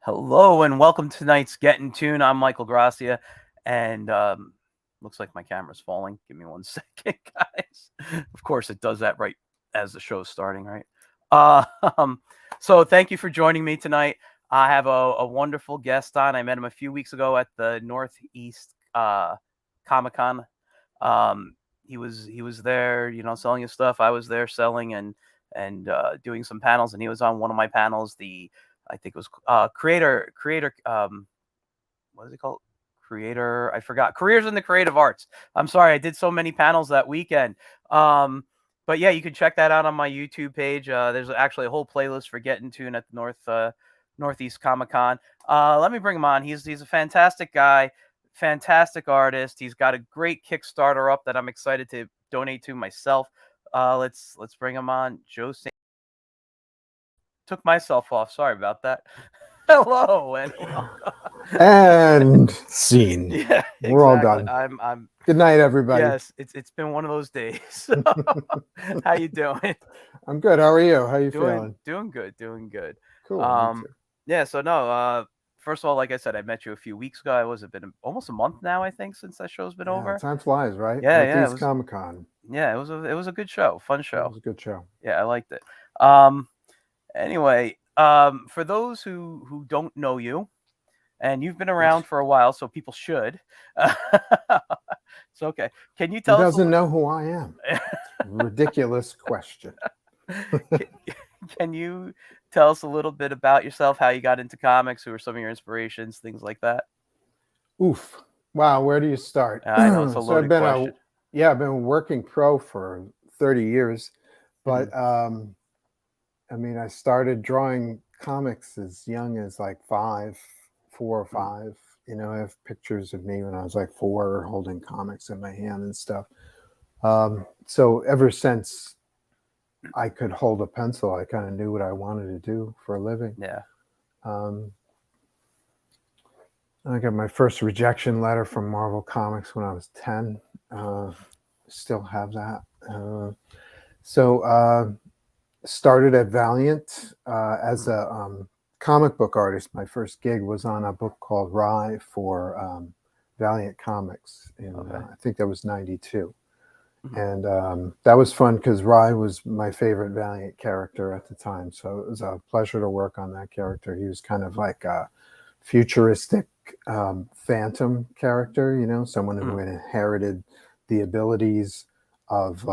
Hello and welcome to tonight's Get in Tune. I'm Michael Gracia, and looks like my camera's falling. Give me 1 second, guys. Of course, it does that right as the show's starting, right? Uh, um, so thank you for joining me tonight. I have a wonderful guest on. I met him a few weeks ago at the Northeast Comic Con. He was there, selling his stuff. I was there selling and doing some panels, and he was on one of my panels. I think it was creator what is it called? Creator, I forgot. Careers in the Creative Arts. I'm sorry, I did so many panels that weekend. But yeah, you can check that out on my YouTube page. There's actually a whole playlist for Get in Tune at the Northeast Comic Con. Let me bring him on. He's a fantastic guy, fantastic artist. He's got a great Kickstarter up that I'm excited to donate to myself. Let's bring him on. Joe St. Took myself off. Sorry about that. Hello and welcome. And scene. Yeah, We're all exactly. done. I'm Good night, everybody. Yes, it's been one of those days. How you doing? I'm good. How are you? How you feeling? Doing good. Cool. Me too. Yeah, so no, first of all, like I said, I met you a few weeks ago. It been almost a month now, I think, since that show's been over. Time flies, right? Yeah, Northeast Comic Con. Yeah, it was a good show, fun show. It was a good show. Yeah, I liked it. Anyway, for those who don't know you, and you've been around for a while, so people should. It's okay. Can you tell Who us? Doesn't know who I am? Ridiculous question. Can you tell us a little bit about yourself? How you got into comics? Who are some of your inspirations? Things like that. Oof! Wow, where do you start? I know it's a loaded question. I've been a working pro for 30 years, but I mean, I started drawing comics as young as like 4 or 5. I have pictures of me when I was like 4 holding comics in my hand and stuff. So ever since I could hold a pencil, I kind of knew what I wanted to do for a living. Yeah. I got my first rejection letter from Marvel Comics when I was 10. Still have that. Started at Valiant as a comic book artist. My first gig was on a book called Rye for Valiant Comics I think that was 92. And that was fun because Rye was my favorite Valiant character at the time, so it was a pleasure to work on that character. He was kind of like a futuristic phantom character, someone who had inherited the abilities of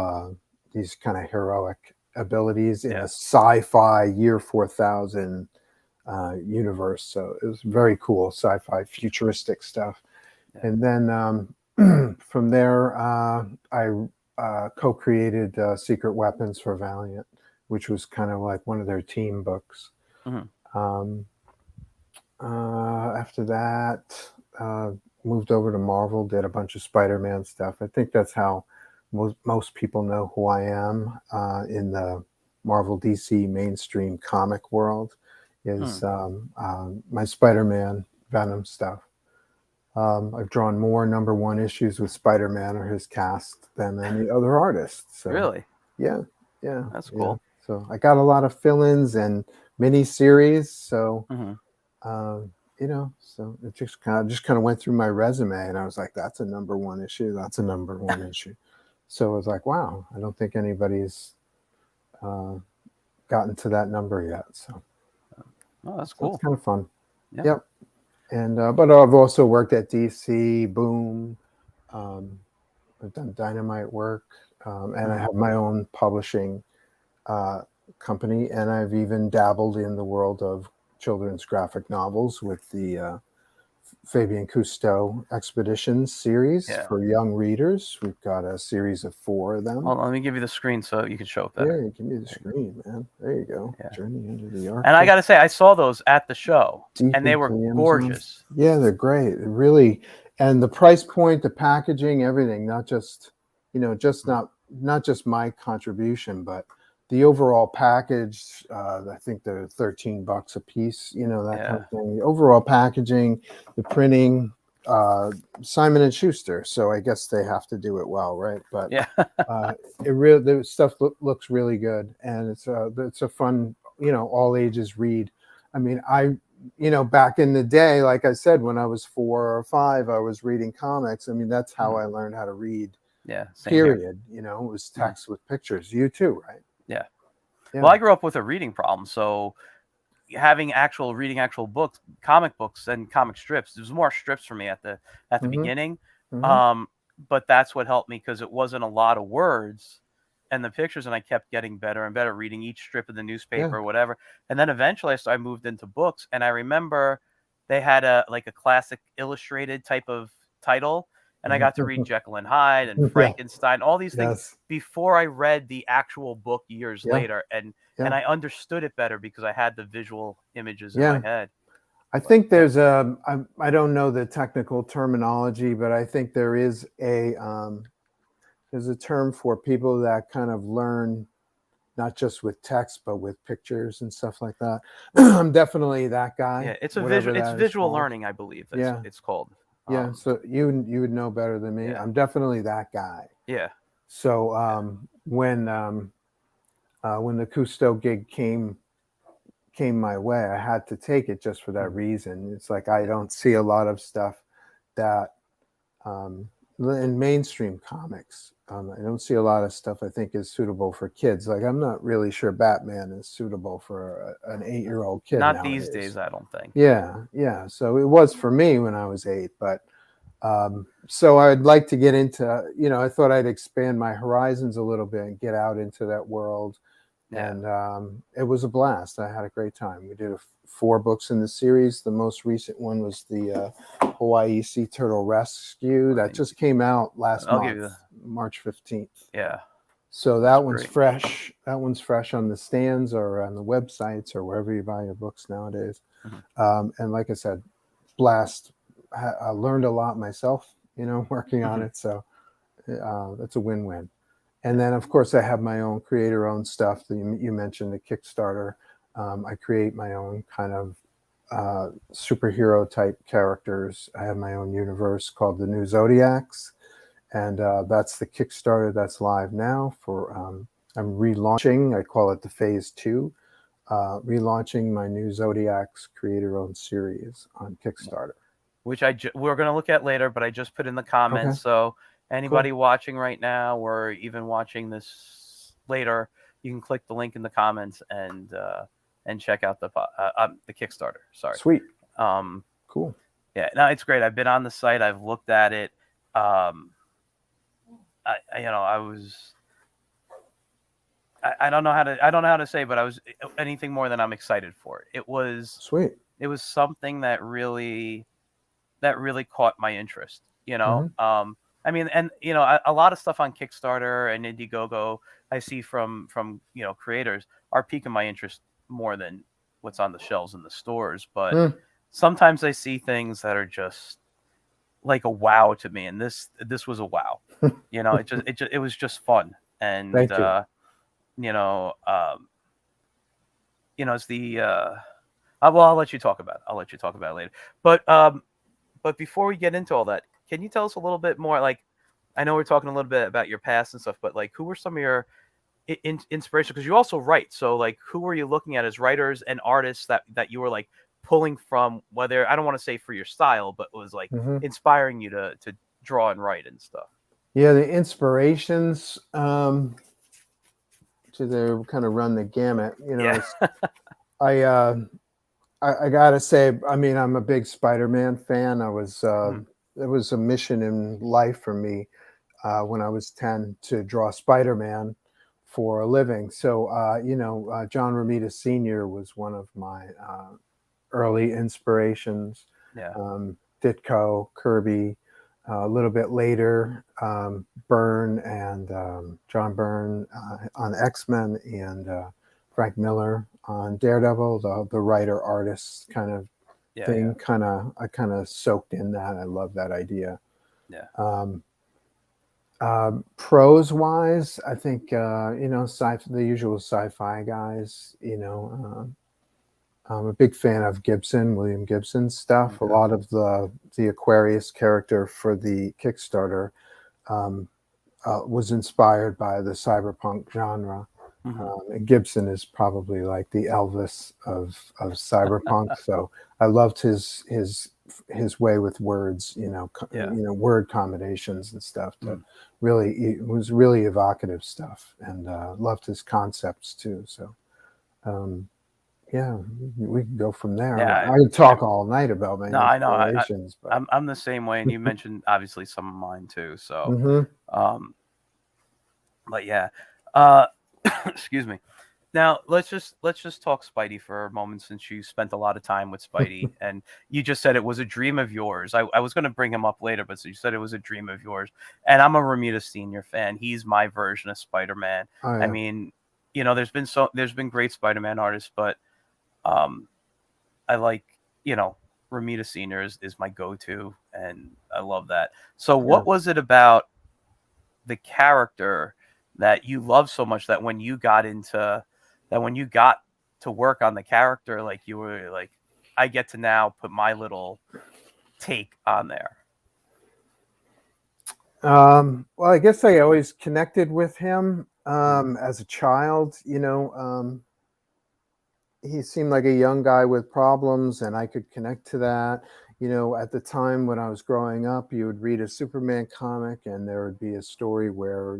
these kind of heroic abilities in a sci-fi year 4000 universe. So it was very cool sci-fi futuristic stuff. And then from there I co-created Secret Weapons for Valiant, which was kind of like one of their team books. After that moved over to Marvel, did a bunch of Spider-Man stuff. I think that's how most people know who I am in the Marvel DC mainstream comic world is my Spider-Man Venom stuff. I've drawn more #1 issues with Spider-Man or his cast than any other artist. So, really? Yeah. That's cool. So I got a lot of fill-ins and mini-series. So, so it just kind of went through my resume, and I was like, that's a #1 issue. That's a #1 issue. So I was like, wow, I don't think anybody's gotten to that number yet. So, that's cool. It's kind of fun. Yeah. Yep. And but I've also worked at DC, Boom. I've done Dynamite work, and I have my own publishing company, and I've even dabbled in the world of children's graphic novels with the Fabian Cousteau Expeditions series for young readers. We've got a series of 4 of them. Well, let me give you the screen so you can show it better. Yeah, give me the screen, man. There you go. Yeah. Journey into the Arctic. And I got to say, I saw those at the show, and they were gorgeous. Yeah, they're great. Really, and the price point, the packaging, everything. Not just, not just my contribution, but the overall package. I think they're $13 a piece. Kind of thing. The overall packaging, the printing. Simon & Schuster, so I guess they have to do it well, right? But the stuff looks really good, and it's a fun, all ages read. I mean, I you know, back in the day, like I said, when I was 4 or 5, I was reading comics. I mean, that's how I learned how to read. Yeah, same here. Period. You know, it was text with pictures. You too, right? Yeah. Yeah. Well, I grew up with a reading problem, so having reading actual books, comic books and comic strips. There was more strips for me at the beginning. But that's what helped me, because it wasn't a lot of words and the pictures, and I kept getting better and better reading each strip of the newspaper or whatever. And then eventually I moved into books, and I remember they had a classic illustrated type of title, and I got to read Jekyll and Hyde and Yeah. Frankenstein, all these things Yes. before I read the actual book years Yeah. later, and Yeah. I understood it better because I had the visual images in Yeah. my head. I think there's I don't know the technical terminology, but I think there is there's a term for people that kind of learn not just with text, but with pictures and stuff like that. I'm definitely that guy. Yeah, it's whatever visual called. learning, I believe. Yeah. It's called. Yeah. So you would know better than me. Yeah. I'm definitely that guy. Yeah. So when the Cousteau gig came my way, I had to take it just for that reason. It's like I don't see a lot of stuff that in mainstream comics. I don't see a lot of stuff I think is suitable for kids. Like I'm not really sure Batman is suitable for an 8-year-old kid. Not nowadays. these days, I don't think. Yeah, yeah. So it was for me when I was 8, but so I'd like to get into, you know, I thought I'd expand my horizons a little bit and get out into that world. Yeah. And it was a blast. I had a great time. We did 4 books in the series. The most recent one was the Hawaii Sea Turtle Rescue that just came out last month, March 15th. Yeah. So that one's fresh. That one's fresh on the stands or on the websites or wherever you buy your books nowadays. And like I said, blast. I learned a lot myself, you know, working on it. So that's a win-win. And then, of course, I have my own creator-owned stuff. You mentioned the Kickstarter. I create my own kind of superhero-type characters. I have my own universe called the New Zodiacs. And that's the Kickstarter that's live now. I'm relaunching. I call it the Phase 2. Relaunching my New Zodiacs creator-owned series on Kickstarter. Which we're going to look at later, but I just put in the comments. Okay. So anybody watching right now or even watching this later, you can click the link in the comments and check out the Kickstarter. Sorry. Sweet. Cool. Yeah, no, it's great. I've been on the site. I've looked at it. I don't know how to say, but I was anything more than I'm excited for it. It was sweet. It was something that really caught my interest, you know. I mean, and you know, a lot of stuff on Kickstarter and Indiegogo I see from you know, creators are piquing my interest more than what's on the shelves in the stores. But sometimes I see things that are just like a wow to me, and this was a wow. You know, it was just fun, and Thank you. You know, it's the well, I'll let you talk about it. I'll let you talk about it later. But before we get into all that, can you tell us a little bit more? Like, I know we're talking a little bit about your past and stuff, but like, who were some of your inspirations? Because you also write. So, like, who were you looking at as writers and artists that you were like pulling from? Whether, I don't want to say for your style, but was like inspiring you to draw and write and stuff. Yeah, the inspirations. So they kind of run the gamut. You know, yeah. I gotta say, I mean, I'm a big Spider-Man fan. It was a mission in life for me when I was 10 to draw Spider-Man for a living. So, you know, John Romita Sr. was one of my early inspirations. Yeah. Ditko, Kirby, a little bit later, Byrne and John Byrne on X-Men and Frank Miller on Daredevil, the writer artist kind of thing. I kind of soaked in that. I love that idea. Yeah. Prose wise, I think you know, the usual sci-fi guys. You know, I'm a big fan of William Gibson's stuff. Okay. A lot of the Aquarius character for the Kickstarter was inspired by the cyberpunk genre. And Gibson is probably like the Elvis of cyberpunk. So I loved his way with words, Yeah. word combinations and stuff. To Mm. really, it was really evocative stuff, and loved his concepts too. So yeah, we can go from there. Yeah. I could talk all night about my No, I know. inspirations, but I'm the same way, and you mentioned obviously some of mine too. So, hmm um, but yeah, uh, excuse me. Now let's just talk Spidey for a moment, since you spent a lot of time with Spidey, and you just said it was a dream of yours. I was going to bring him up later, but you said it was a dream of yours, and I'm a Romita Senior fan. He's my version of Spider-Man. oh I yeah, mean, there's been great Spider-Man artists, but um, I like, you know, Romita Senior is my go-to, and I love that. So, yeah. what was it about the character that you love so much that when you got to work on the character, like you were like, I get to now put my little take on there. Well, I guess I always connected with him Mm. as a child. He seemed like a young guy with problems, and I could connect to that. At the time when I was growing up, you would read a Superman comic, and there would be a story where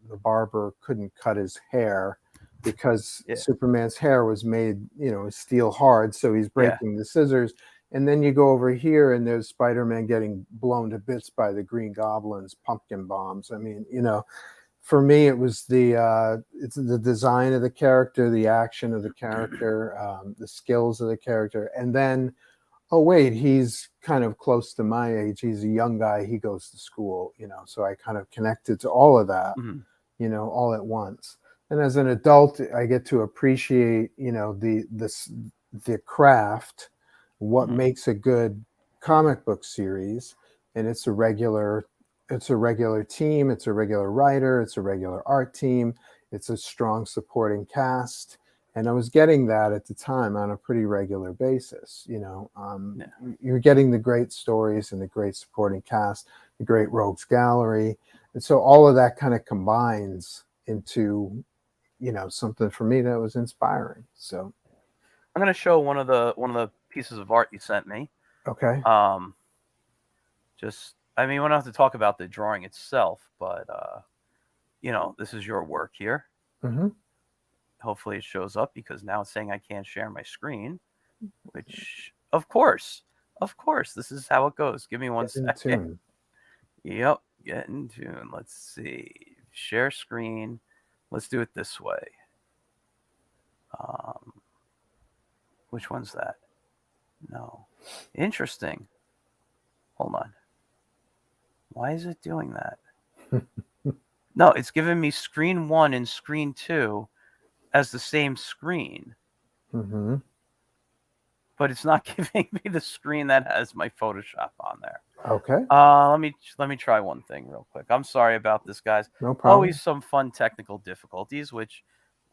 the barber couldn't cut his hair because Yeah, Superman's hair was made, steel hard, so he's yeah. breaking the scissors. And then you go over here, and there's Spider-Man getting blown to bits by the Green Goblin's pumpkin bombs. I mean, for me, it was it's the design of the character, the action of the character, the skills of the character, and then, oh wait, he's kind of close to my age. He's a young guy. He goes to school, so I kind of connected to all of that, Mm-hmm. all at once. And as an adult, I get to appreciate, the craft, what Mm-hmm. makes a good comic book series, and it's a regular team, it's a regular writer, it's a regular art team, it's a strong supporting cast. And I was getting that at the time on a pretty regular basis. Yeah. You're getting the great stories and the great supporting cast, the great rogues gallery, and so all of that kind of combines into something for me that was inspiring. So I'm gonna show one of the pieces of art you sent me. okay. Um, just I mean, we don't have to talk about the drawing itself, but this is your work here. hmm Hopefully, it shows up, because now it's saying I can't share my screen. Which, of course, this is how it goes. Give me one Get in second. tune. Yep, get in tune. Let's see. Share screen. Let's do it this way. Um, which one's that? No. Interesting. Hold on. Why is it doing that? No, it's giving me screen 1 and screen 2 as the same screen, hmm but it's not giving me the screen that has my Photoshop on there. Okay, Let me try one thing real quick. I'm sorry about this, guys. no problem. Always some fun technical difficulties, which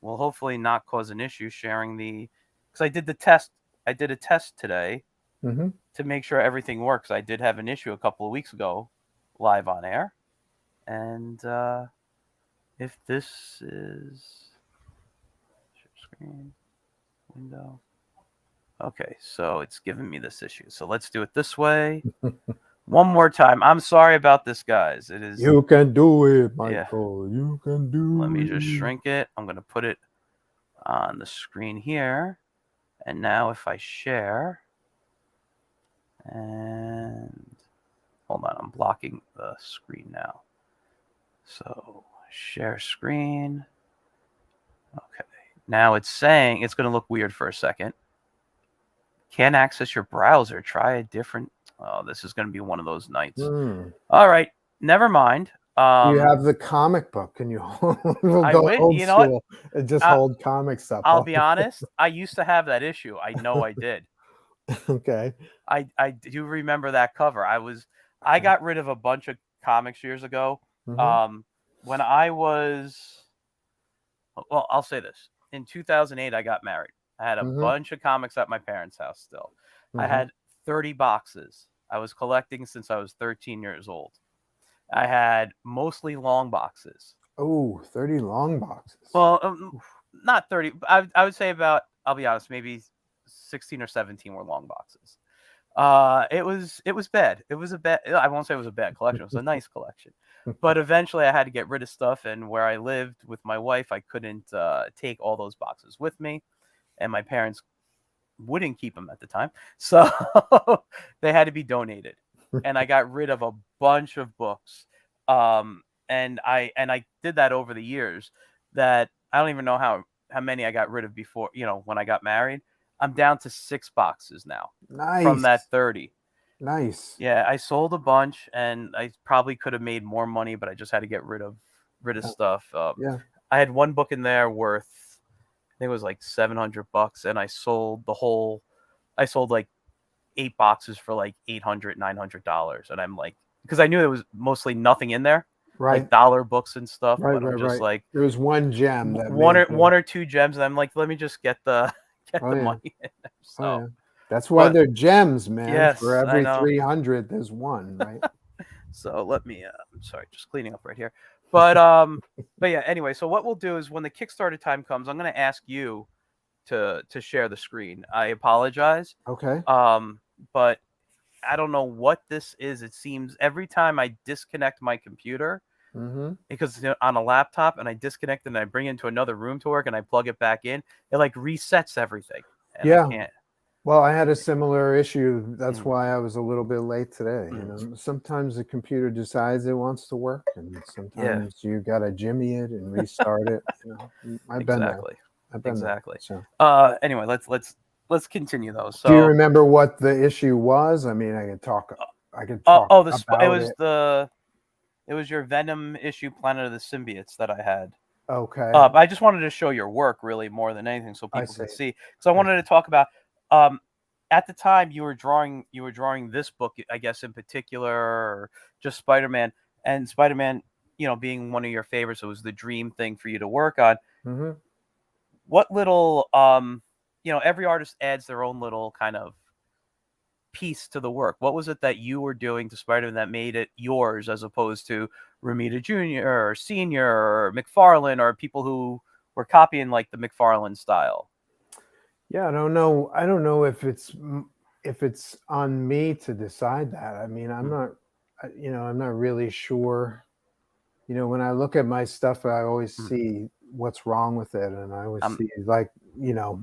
will hopefully not cause an issue sharing because I did the test. I did a test today hmm to make sure everything works. I did have an issue a couple of weeks ago, live on air, and if this is share screen window, okay, so it's giving me this issue. So let's do it this way. One more time. I'm sorry about this, guys. It is, You can do it, yeah. Michael. You can Let do me just it. shrink it. I'm going to put it on the screen here. And now if I share, and hold on, I'm blocking the screen now. So share screen. Okay. Now it's saying it's going to look weird for a second. Can't access your browser. Try a different. Oh, this is going to be one of those nights. All right. Never mind. You have the comic book. Can you we'll I go went. old You know what? school and just I, hold comics up? I'll be honest. I used to have that issue. I know I did. Okay. I do remember that cover. I got rid of a bunch of comics years ago. hmm Um, when I was, well, I'll say this. In 2008, I got married. I had a hmm bunch of comics at my parents' house still. I hmm had 30 boxes. I was collecting since I was 13 years old. I had mostly long boxes. Oh, 30 long boxes. Well, not 30. I would say about, I'll be honest, maybe 16 or 17 were long boxes. It was bad. It was a bad. I won't say it was a bad collection. It was a nice collection, but eventually I had to get rid of stuff. And where I lived with my wife, I couldn't take all those boxes with me, and my parents wouldn't keep them at the time, so they had to be donated. And I got rid of a bunch of books, and I did that over the years. That I don't even know how many I got rid of before. When I got married, I'm down to 6 boxes now from Nice. that 30. Nice. Yeah, I sold a bunch, and I probably could have made more money, but I just had to get rid of stuff. Yeah. I had one book in there worth, I think it was like $700, and I sold like 8 boxes for like $800-900, and I'm like, because I knew there was mostly nothing in there, Right. like dollar books and stuff, Right. but I'm Right. just Right. like There was one gem that one made or two gems, and I'm like, let me just get the Oh yeah. money in there. Oh So, yeah. That's why but they're gems, man. For yes, I every know. 300, there's one, right? So let me. I'm sorry, just cleaning up right here. But yeah. Anyway, so what we'll do is when the Kickstarter time comes, I'm going to ask you to share the screen. I apologize, Okay. but I don't know what this is. It seems every time I disconnect my computer, Mm-hmm. because it's on a laptop, and I disconnect and I bring it into another room to work and I plug it back in, it like resets everything, and I Yeah. can't. Well, I had a similar issue. That's Mm, why I was a little bit late today. mm, Sometimes the computer decides it wants to work, and yeah, sometimes you gotta jimmy it and restart it. I've been there. exactly, I've been there. exactly. So, Anyway, let's continue though. do you So, remember what the issue was? I mean, I could talk. I could talk it about was it. your Venom issue, Planet of the Symbiotes, that I had. Okay, I just wanted to show your work really more than anything, so I people see. can see. Because I wanted to talk about, um, at the time you were drawing this book, I guess in particular, or just Spider-Man, and Spider-Man, being one of your favorites, it was the dream thing for you to work on. Hmm. What little, every artist adds their own little kind of piece to the work. What was it that you were doing to Spider-Man that made it yours, as opposed to Romita Jr. or Senior or McFarlane, or people who were copying like the McFarlane style? Yeah, I don't know. I don't know if it's on me to decide that. I mean, I'm Mm, not. I'm not really sure. When I look at my stuff, I always mm. see what's wrong with it, and I always I'm see like, you know,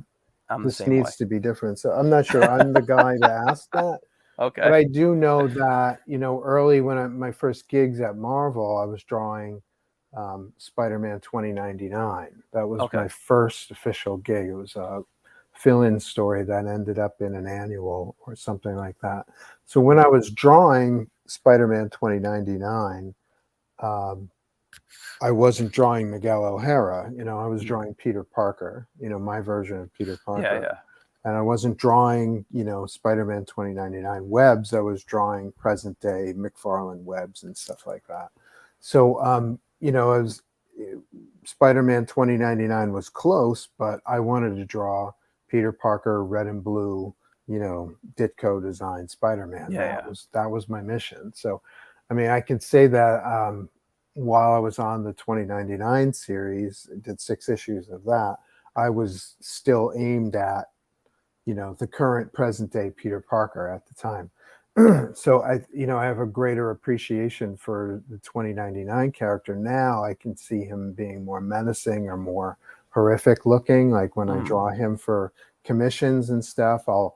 I'm the this same way. needs to be different. So I'm not sure I'm the guy to ask that, but Okay. I do know that early when my first gigs at Marvel, I was drawing Spider-Man 2099. That was Okay. my first official gig. It was a fill-in story that ended up in an annual or something like that. So when Mm, I was drawing Spider-Man 2099, um, I wasn't drawing Miguel O'Hara. I was mm. drawing Peter Parker. My version of Peter Yeah, Parker, yeah. and I wasn't drawing Spider-Man 2099 webs. I was drawing present day McFarlane webs and stuff like that. So I was Spider-Man 2099 was close, but I wanted to draw Peter Parker, red and blue, Ditko design Spider-Man. Yeah, yeah. That was my mission. So, I mean, I can say that while I was on the 2099 series, did 6 issues of that, I was still aimed at the current present day Peter Parker at the time. So I have a greater appreciation for the 2099 character now. I can see him being more menacing or more horrific looking. Like when I Mm, draw him for commissions and stuff, I'll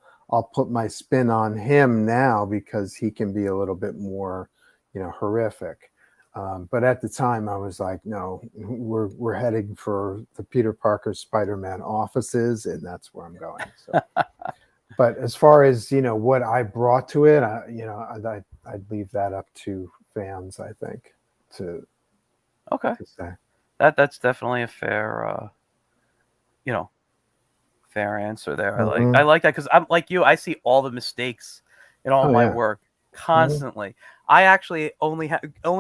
put my spin on him now because he can be a little bit more, horrific. But at the time, I was like, no, we're heading for the Peter Parker Spider-Man offices, and that's where I'm going. So. But as far as what I brought to it, I'd leave that up to fans. I think to okay. say. That's definitely a you know, fair answer there. I Hmm. like that, because I'm like you. I see all the mistakes in all Oh my yeah. work Hmm. constantly. I actually only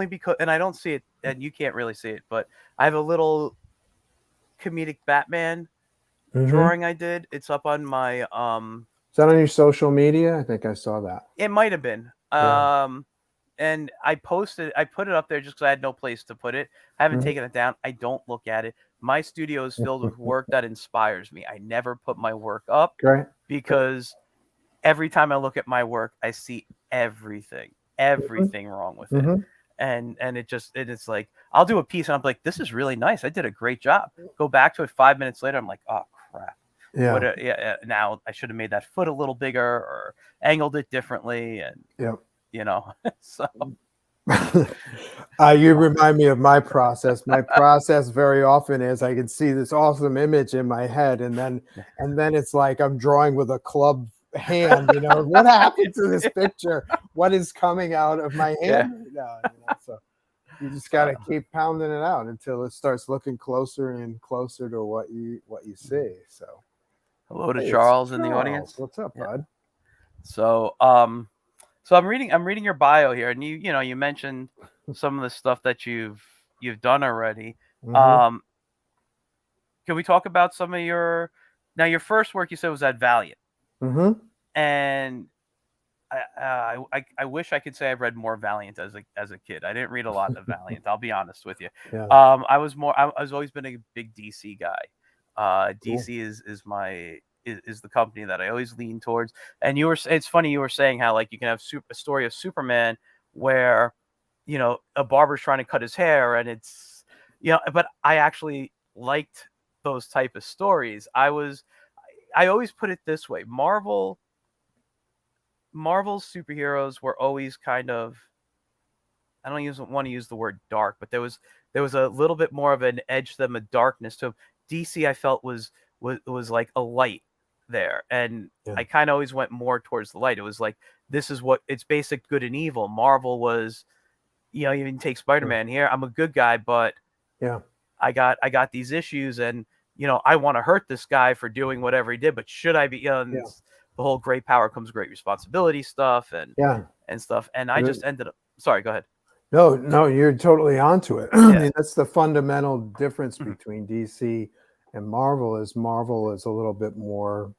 because, and I don't see it, and you can't really see it, but I have a little comedic Batman Hmm. drawing I did. It's up on my Is that on your social media? I think I saw that. It might have been. Yeah. and I put it up there just because I had no place to put it. I haven't Mhm. taken it down. I don't look at it. My studio is filled with work that inspires me. I never put my work up Great. because every time I look at my work, I see everything wrong with it. Mhm. And it's like I'll do a piece and I'm like, this is really nice. I did a great job. Go back to it 5 minutes later, I'm like, oh crap. Yeah. Now I should have made that foot a little bigger or angled it differently, and Yep. so You remind me of my process. My process very often is I can see this awesome image in my head, and then it's like I'm drawing with a club hand. What happened to this picture? What is coming out of my yeah. hand right now? So you just got to keep pounding it out until it starts looking closer and closer to what you see. So Hello to hey, Charles in the Charles. audience. What's up, bud? So I'm reading your bio here, and you mentioned some of the stuff that you've done already. Mhm. Can we talk about some of your first work you said was at Valiant, Mhm. and I wish I could say I read more Valiant as a kid. I didn't read a lot of Valiant. I'll be honest with you. Yeah. I was always been a big DC guy. Cool. DC is the company that I always lean towards. And it's funny you were saying how like you can have a story of Superman where a barber's trying to cut his hair, and it's but I actually liked those type of stories. I always put it this way: Marvel's superheroes were always kind of, I don't want to use the word dark, but there was a little bit more of an edge to them, a darkness to them. DC I felt was like a light there, and Yeah. I kind of always went more towards the light. It was like this is what it's basic good and evil. Marvel was, you even take Spider-Man here. I'm a good guy, but Yeah. I got these issues, and I want to hurt this guy for doing whatever he did, but should I be? And Yeah. the whole great power comes great responsibility stuff Yeah. and stuff. And I just ended up. Sorry, go ahead. No, you're totally onto it. I Yeah. mean, that's the fundamental difference Mhm. between DC and Marvel is a little bit more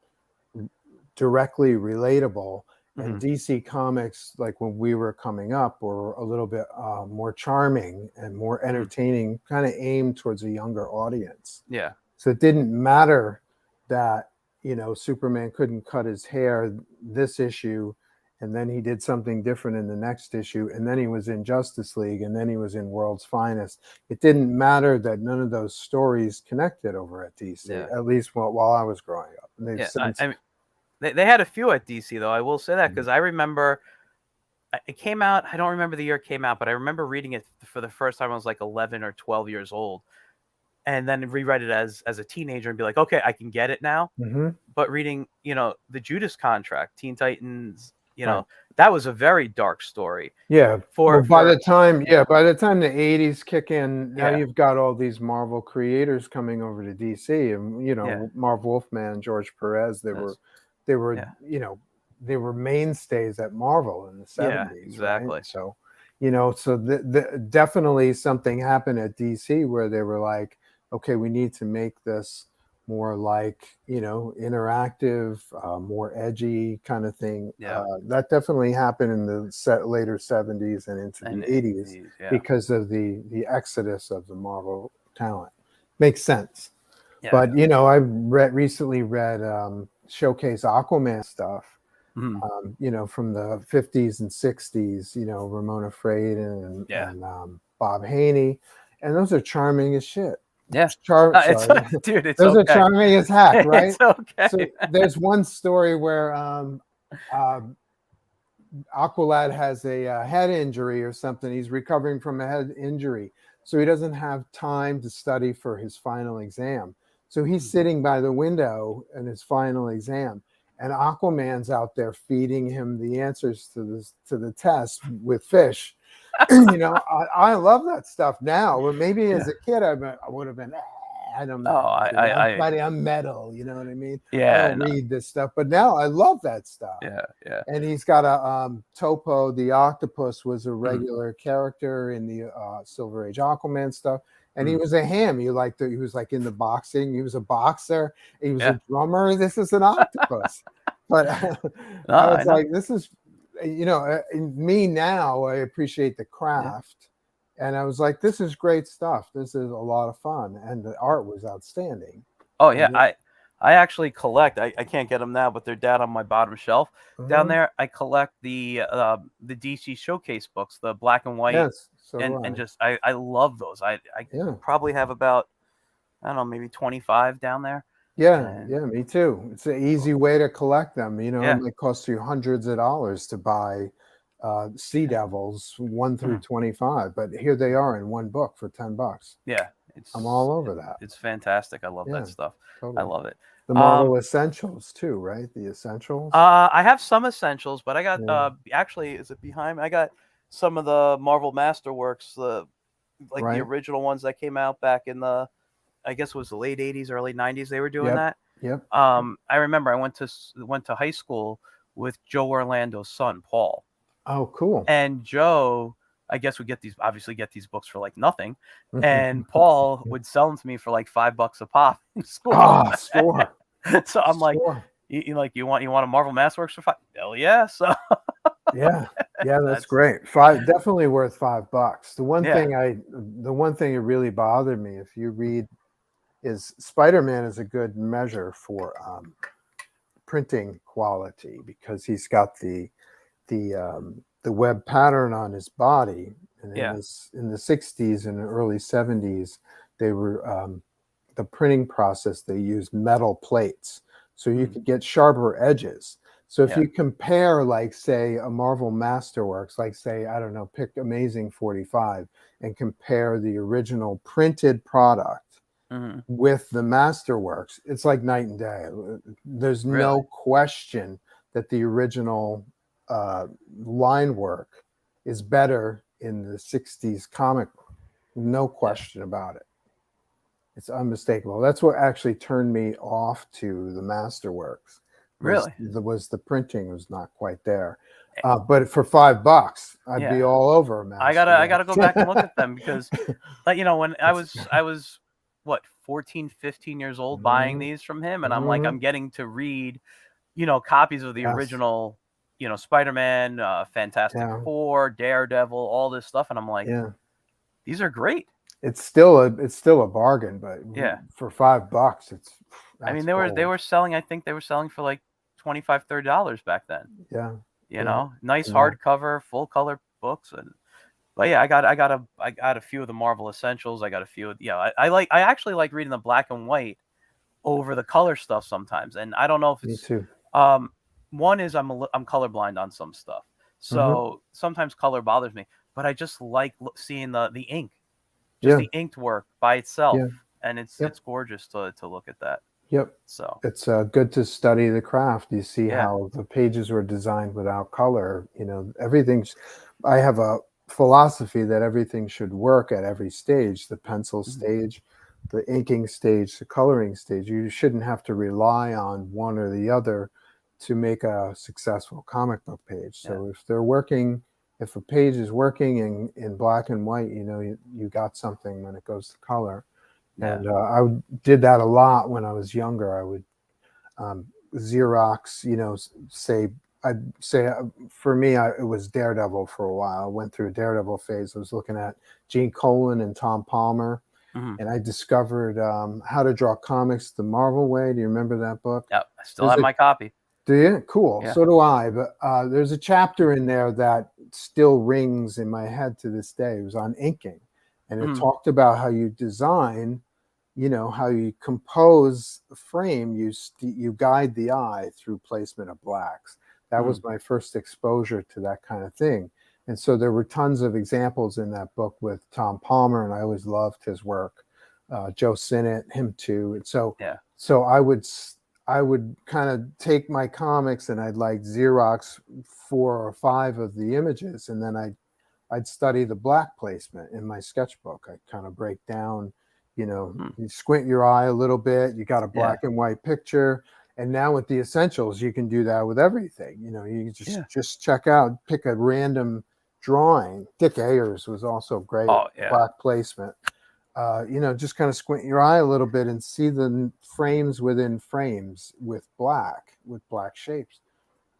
directly relatable. And Mhm. DC Comics, like when we were coming up, were a little bit more charming and more Mhm. entertaining, kind of aimed towards a younger audience. Yeah. So it didn't matter that, Superman couldn't cut his hair this issue, and then he did something different in the next issue, and then he was in Justice League, and then he was in World's Finest. It didn't matter that none of those stories connected over at DC, Yeah. at least while I was growing up. And they've Yeah. since, I mean, they had a few at DC though. I will say that because I remember it came out. I don't remember the year it came out, but I remember reading it for the first time. I was like 11 or 12 years old, and then reread it as a teenager and be like, okay, I can get it now. Mhm. But reading, the Judas Contract, Teen Titans, Right. that was a very dark story. Yeah. Well, For by the time the 80s kick in, now yeah, you've got all these Marvel creators coming over to DC, and yeah, Marv Wolfman, George Perez, that's, they were, yeah, they were mainstays at Marvel in the yeah, 70s, right? exactly. So, so definitely something happened at DC where they were like, okay, we need to make this more like, interactive, more edgy kind of thing. Yeah, That definitely happened in the later 70s and into and the 80s yeah, because of the exodus of the Marvel talent. Makes sense. yeah. But, I recently read Showcase Aquaman stuff, Mhm. from the 50s and 60s, Ramona Fradon Yeah, and Bob Haney. And those are charming as shit. yeah. It's Sorry. dude, it's Those are okay. charming as heck, right? It's okay. So there's one story where Aqualad has a head injury or something. He's recovering from a head injury, so he doesn't have time to study for his final exam. So he's sitting by the window in his final exam, and Aquaman's out there feeding him the answers to the test with fish. I love that stuff now. But maybe as a kid, I would have been, I don't Oh, know. I I'm metal. You know what I mean? I yeah, don't no, read this stuff, but now I love that stuff. yeah. And he's got a Topo the octopus was a Mhm. regular character in the Silver Age Aquaman stuff, and he Mhm. was a ham. He was like in the boxing. He was a boxer. He was Yeah. a drummer. This is an octopus. But No, I I was know. like, this is you know, me now, I appreciate the Yeah. craft. And I was like, this is great stuff. This is a lot of fun. And the art was outstanding. Oh And yeah, I actually collect. I can't get them now, but they're down on my bottom shelf down there. I collect the DC Showcase books, the black and white, yes, so do and I. just I love those. I Yeah. probably have about, I don't know, maybe 25 down there. Yeah, And yeah, me too. It's an easy way to collect them. You know, it yeah, might cost you hundreds of dollars to buy Sea yeah, Devils 1 through mhm, 25, but here they are in one book for $10. yeah. I'm all It, over that. it's fantastic. I love that Yeah, stuff. I totally. love it. The Um, Marvel Essentials too, right? The Essentials. I have some essentials, but I got Yeah, actually, is it behind me? I got some of the Marvel Masterworks, like the right. original ones that came out back in the, I guess it was the late '80s, early '90s. They were doing Yep, that. yep. I remember I went to high school with Joe Orlando's son, Paul, Oh, cool. and Joe, I guess, would get these books for like nothing, and Paul would sell them to me for like $5 a pop in school. Ah, score, So I'm like, score. you want a Marvel Masterworks for 5? Hell yeah! So Yeah, yeah, that's that's great. Five, definitely worth $5. yeah, The one thing that really bothered me, if you read, is Spider-Man is a good measure for printing quality because he's got the web pattern on his body, and yeah, in the 60s and early 70s, they were the printing process, they used metal plates so you mm, could get sharper edges. So if yeah, you compare, like, say, a Marvel Masterworks, like, say, I don't know, pick Amazing 45 and compare the original printed product hmm, with the Masterworks, it's like night and day. There's really, no question that the original uh, line work is better in the 60s comic book. No yeah, question about it. It's unmistakable. That's what actually turned me off to the Masterworks, really, was the printing was not quite there. But for $5, I'd be yeah. all over a I gotta go back and look at Masterworks. them because, like, when It's I was what, 14, 15 years old buying mhm, these from him, and I'm like, mhm. I'm getting to read, copies of the Yes, original, Spider-Man, Fantastic yeah, Four, Daredevil, all this stuff, and I'm like, yeah. these are great. It's still a bargain, but Yeah. for $5, I mean, that's they gold. were selling, I think they were selling for like 25, $30 back then. Yeah, yeah, Nice yeah. hardcover, full color books, and but yeah, I got a few of the Marvel Essentials. I got a few. I actually like reading the black and white over the color stuff sometimes. And I don't know if Me it's too. um one is I'm colorblind on some stuff, Hmm. so sometimes color bothers me. But I just like seeing the ink, just Yeah, the inked work by itself, yeah, and yep, it's gorgeous to look at that. yep. So It's good to study the craft. You see yeah, how the pages were designed without color. Everything's. I have a philosophy that everything should work at every stage: the pencil mhm, stage, the inking stage, the coloring stage. You shouldn't have to rely on one or the other to make a successful comic book page. yeah, So if a page is working in black and white, you got something when it goes to color. yeah, And did that a lot when I was younger. I would Xerox, say, I'd say for me, it was Daredevil for a while. I went through a Daredevil phase. I was looking at Gene Colan and Tom Palmer, mhm, and I discovered How to Draw Comics the Marvel Way. Do you remember that book? yep. I still There's have a my copy. Do you? Cool. Yeah. So do I. But there's a chapter in there that still rings in my head to this day. It was on inking, and it Mhm, talked about how you design, how you compose a frame. You guide the eye through placement of blacks. That mhm, was my first exposure to that kind of thing. And so there were tons of examples in that book with Tom Palmer, and I always loved his work. Joe Sinnott, him too. And yeah. so I would kind of take my comics and I'd like Xerox 4 or 5 of the images, and then I'd study the black placement in my sketchbook. I'd kind of break down, Mm, you squint your eye a little bit, you got a yeah. black and white picture. And now with the essentials, you can do that with everything. You Yeah. just check out, pick a random drawing. Dick Ayers was also great Oh, at yeah. black placement. Just kind of squint your eye a little bit and see the frames within frames with black shapes.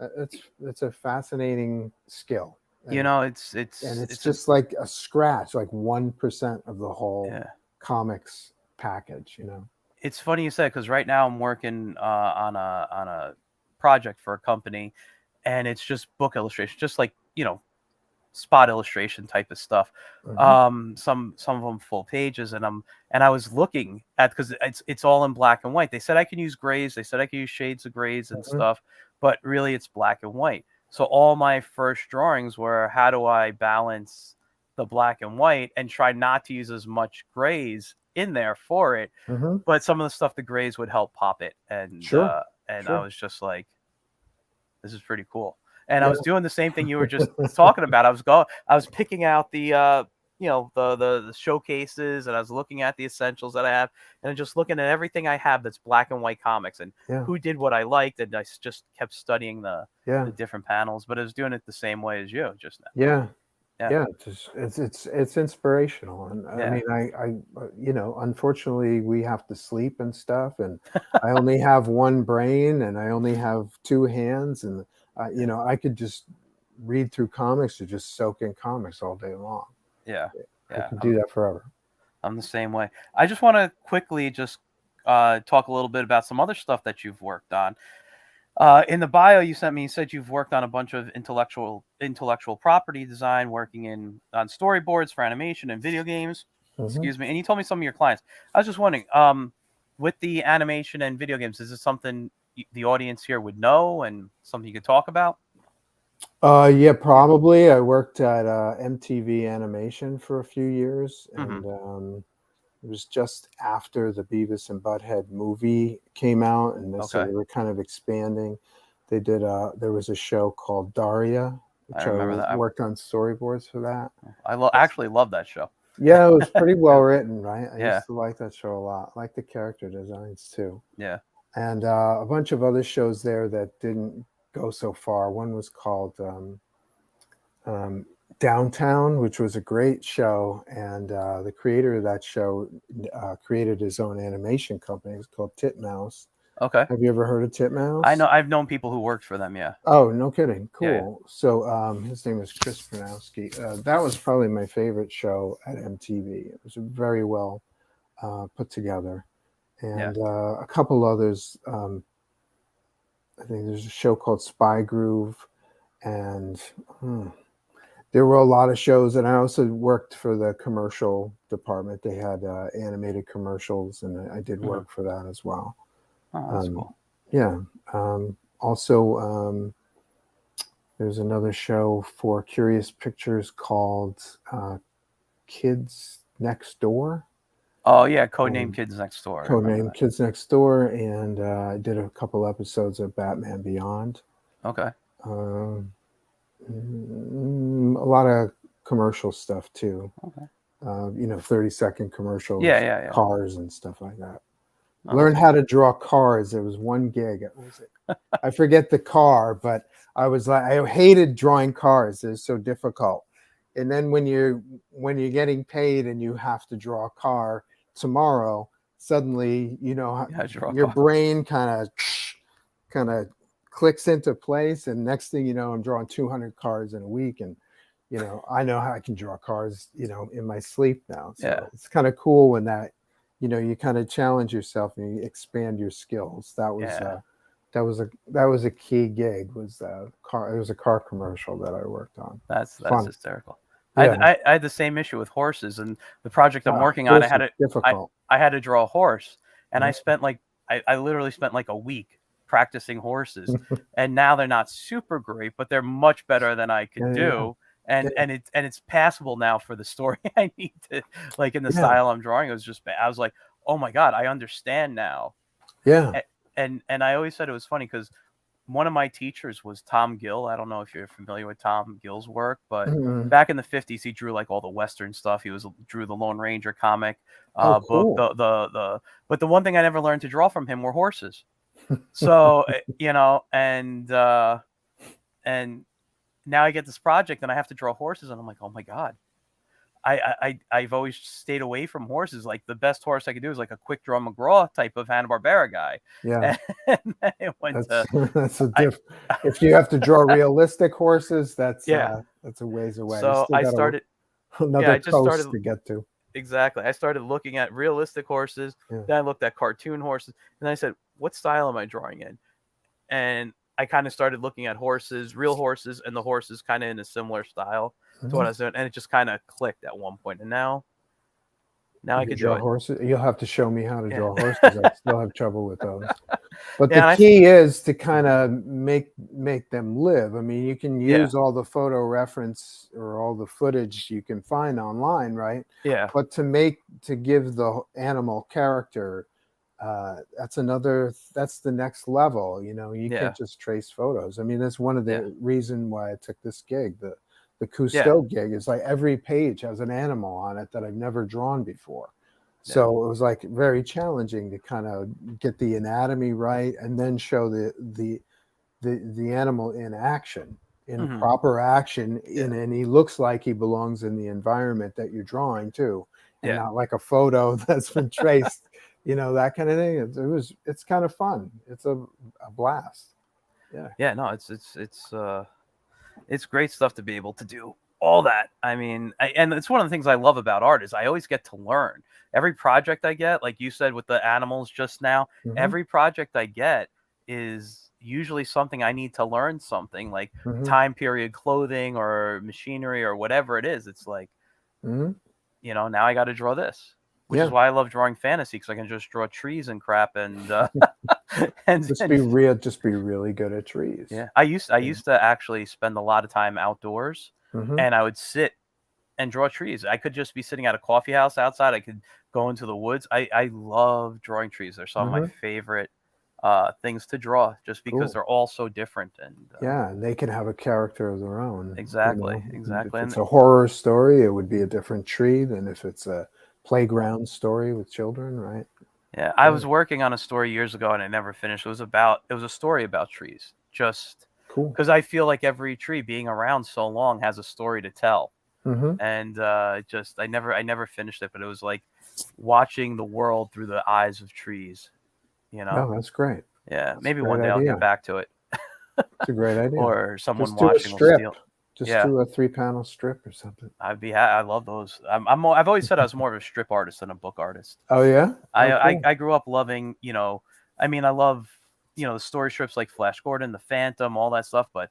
It's a fascinating skill, You and know, it's it's a just like a scratch, like 1% of the whole yeah. comics package. You know. It's funny you said because right now I'm working on a project for a company, and it's just book illustration, just like spot illustration type of stuff. Hmm. Some of them full pages, and I was looking at because it's all in black and white. They said I can use grays. They said I can use shades of grays and Hmm. stuff, but really it's black and white. So all my first drawings were how do I balance the black and white and try not to use as much grays in there for it, Hmm. but some of the stuff the grays would help pop it, Sure. and I Sure. was just like, this is pretty cool. And I Yeah. was doing the same thing you were just talking about. I was picking out the the showcases, and I was looking at the essentials that I have, and just looking at everything I have that's black and white comics, and Yeah. who did what I liked, and just kept studying Yeah. the different panels. But I was doing it the same way as you just now. Yeah. Yeah, Yeah, it's inspirational, and I yeah, mean, unfortunately, we have to sleep and stuff, and I only have one brain, and I only have two hands, and yeah, I could just read through comics or just soak in comics all day long. yeah, I yeah. could do that forever. I'm the same way. I just want to quickly just talk a little bit about some other stuff that you've worked on. In the bio you sent me, you said you've worked on a bunch of intellectual property design, working on storyboards for animation and video games. Hmm. Excuse me. And you told me some of your clients. I was just wondering, with the animation and video games, is this something the audience here would know and something you could talk about? Yeah, probably. I worked at MTV Animation for a few years, Mm-hmm. and it was just after the Beavis and Butthead movie came out, and so Okay, they were kind of expanding. There was a show called Daria, I which I remember that. worked on storyboards for that. It's, Actually love that show. yeah, it was pretty well written, right? I Yeah, used to like that show a lot. I like the character designs too, yeah. and a bunch of other shows there that didn't go so far. One was called um, Downtown, which was a great show, and the creator of that show created his own animation company. It's called Titmouse. Okay. Have you ever heard of Titmouse? I've known people who worked for them. Yeah, Oh, no kidding. yeah, yeah, Cool. So his name is Chris Pronowski. That was probably my favorite show at MTV. It was very well put together. yeah. And a couple others. I think there's a show called Spy Groove, and there were a lot of shows. And I also worked for the commercial department. They had animated commercials, and I did Mm-hmm. work for that as well. Oh, that's Um, cool. yeah. Also, there's another show for Curious Pictures called Kids Next Door. Oh yeah, Codename Um, Kids Next Door. I remember Codename Kids Next Door, and I did a couple episodes of Batman Beyond. that. Okay. Um, a lot of commercial stuff too. Okay. 30-second Yeah, commercials, yeah, yeah. cars and stuff like that. Oh, Learn that's how cool. to draw cars. There was one gig. I forget the car, but I hated drawing cars. They're so difficult. And then when you're getting paid and you have to draw a car tomorrow, suddenly Yeah, draw a your car. brain kind of clicks into place, and next thing you know, I'm drawing 200 cars in a week, and I know how I can draw cars in my sleep now. Yeah, So it's kind of cool when that you kind of challenge yourself and you expand your skills. yeah. That was a key gig. Was car? It was a car commercial that I worked on. That's Fun. hysterical. Yeah. I had the same issue with horses, and the project I'm working on. Horse is difficult. I had to draw a horse, and Mhm. I literally spent like a week practicing horses, and now they're not super great, but they're much better than I could Yeah, yeah, do. And it's passable now for the story I need to, like, in the yeah, style I'm drawing. It was just I was like, oh my god, I understand now. yeah. And I always said it was funny because one of my teachers was Tom Gill. I don't know if you're familiar with Tom Gill's work, but Mhm. back in the 50s, he drew like all the Western stuff. He drew the Lone Ranger comic Oh, book. cool. But the one thing I never learned to draw from him were horses. So and now I get this project and I have to draw horses, and I'm like, oh my god, I've always stayed away from horses. Like the best horse I could do is like a Quick Draw McGraw type of Hanna-Barbera guy. Yeah. And then I went That's to that's a I if you have to draw realistic horses, yeah. that's a ways away. You So still I got started yeah, another I just started coast to get to. exactly. I started looking at realistic horses, Yeah. then I looked at cartoon horses, and I said, "What style am I drawing in?" And I kind of started looking at horses, real horses, and the horses kind of in a similar style to what Mhm. I was doing, and it just kind of clicked at one point. And now I You could do draw it. horses? You'll have to show me how to Yeah. draw horses. I still have trouble with those. But the Yeah, and key is to kind of make them live. I mean, you can yeah, use all the photo reference or all the footage you can find online, right? yeah, But to give the animal character, that's the next level. You know, you yeah, can't just trace photos. I mean, that's one of yeah, the reason why I took this gig. The yeah, Cousteau gig is like every page has an animal on it that I've never drawn before. yeah. So it was like very challenging to kind of get the anatomy right and then show the animal in action, in Hmm. proper action, Yeah, and he looks like he belongs in the environment that you're drawing too, and yeah, not like a photo that's been traced, you know, that kind of thing. It's kind of fun. It's a blast. Yeah. yeah. No, it's great stuff to be able to do all that. I mean, and it's one of the things I love about art is I always get to learn. Every project I get, like you said with the animals just now, Hmm. every project I get is usually something I need to learn something like Hmm. time period clothing or machinery or whatever it is. It's like, Hmm. now I got to draw this, which is Yeah. why I love drawing fantasy because I can just draw trees and crap and and Just be really good at trees. yeah. I Yeah. used to actually spend a lot of time outdoors, Hmm. and I would sit and draw trees. I could just be sitting at a coffee house outside. I could go into the woods. I love drawing trees. They're some of my Hmm. favorite things to draw, just because Cool. they're all so different. And Yeah, and they can have a character of their own, you exactly, know. If exactly, it's and a horror story, it would be a different tree than if it's a playground story with children, right? yeah. I Yeah, was working on a story years ago, and I never finished. It was a story about trees, just cool. because I feel like every tree being around so long has a story to tell. Hmm. And just I never finished it, but it was like watching the world through the eyes of trees. You know, No, that's great. yeah. That's a Maybe great one day I'll get idea. back to it, It's a great idea. or someone Just do a watching will strip. steal. Just Yeah, do a 3-panel strip or something. I love those. I've always said I was more of a strip artist than a book artist. Oh yeah? I Oh I, cool. I grew up loving, I mean, I love, the story strips like Flash Gordon, The Phantom, all that stuff. But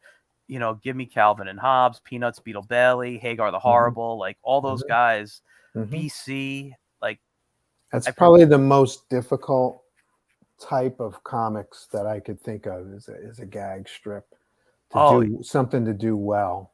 give me Calvin and Hobbes, Peanuts, Beetle Bailey, Hagar the Hmm. Horrible, like all those Hmm. guys, Hmm. BC, like That's I pro probably the most difficult type of comics that I could think of is a gag strip to oh, do something to do well.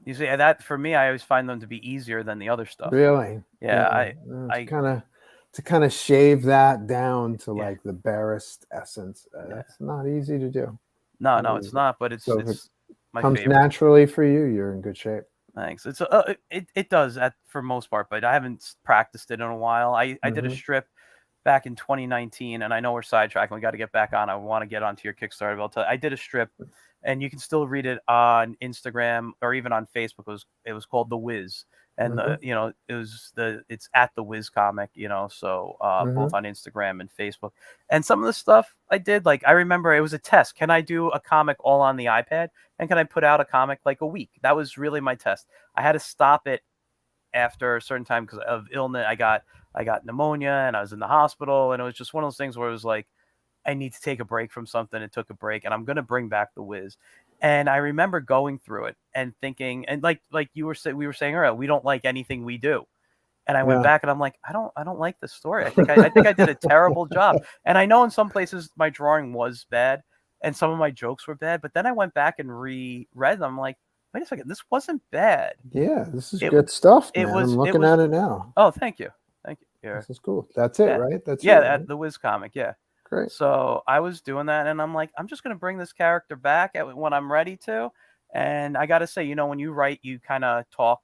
you see that for me, I always find them to be easier than the other stuff. Really? Yeah, Yeah. I To I kind of shave that down to yeah, like the barest essence. yeah. That's not easy to do. No, Not no, it's easy. not, but it's So if it it's my comes favorite. naturally for you, you're in good shape. Thanks. It does for most part, but I haven't practiced it in a while. I did a Hmm. strip back in 2019, and I know we're sidetracking. We got to get back on. I want to get onto your Kickstarter. But I'll tell you, I did a strip, and you can still read it on Instagram or even on Facebook. It was called The Wiz, and Hmm. it's at The Wiz Comic. So both Hmm. on Instagram and Facebook. And some of the stuff I did, like I remember it was a test. Can I do a comic all on the iPad? And can I put out a comic like a week? That was really my test. I had to stop it after a certain time because of illness. I got pneumonia and I was in the hospital, and it was just one of those things where it was like I need to take a break from something. It took a break, and I'm gonna bring back the Wiz. And I remember going through it and thinking, and like we were saying earlier, we don't like anything we do. And I went Yeah. back and I'm like, I don't like this story. I think I did a terrible job. And I know in some places my drawing was bad and some of my jokes were bad, but then I went back and reread them. I'm like, wait a second, this wasn't bad. Yeah, this is It good stuff, it man. was I'm it looking was at it now. oh, thank you. Thank you. This is cool. That's it, Yeah. right? That's Yeah, you, right? the Wiz comic, yeah. Great. So I was doing that, and I'm like, I'm just gonna bring this character back when I'm ready to. And I gotta say, when you write, you kind of talk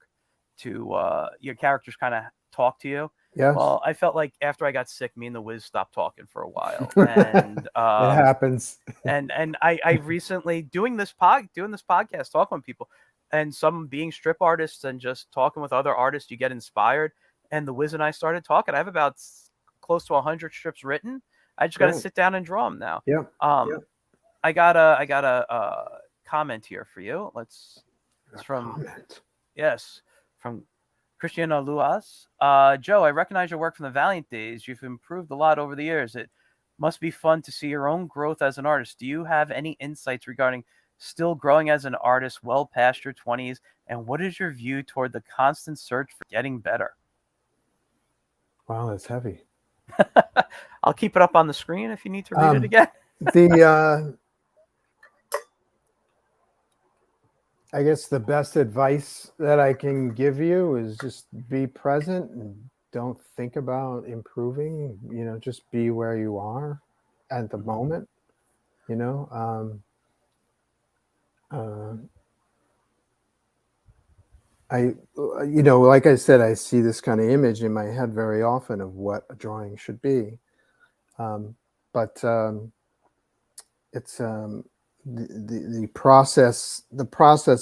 to your characters, kind of talk to you. Yes. Well, I felt like after I got sick, me and the Wiz stopped talking for a while, and It happens. I recently doing this podcast, talking with people. and some being strip artists and just talking with other artists, you get inspired. And the Wiz and I started talking. I have about close to 100 strips written. I just got to Great. sit down and draw them now. Yep. Um, I got a comment here for you. It's from Comment. yes, from Christiana Luas. Joe, I recognize your work from the Valiant days. You've improved a lot over the years. It must be fun to see your own growth as an artist. Do you have any insights regarding still growing as an artist well past your 20s? And what is your view toward the constant search for getting better? Wow, that's heavy. I'll keep it up on the screen if you need to read it again. I guess the best advice that I can give you is just be present and don't think about improving. Just be where you are at the moment. Like I said, I see this kind of image in my head very often of what a drawing should be. But it's the process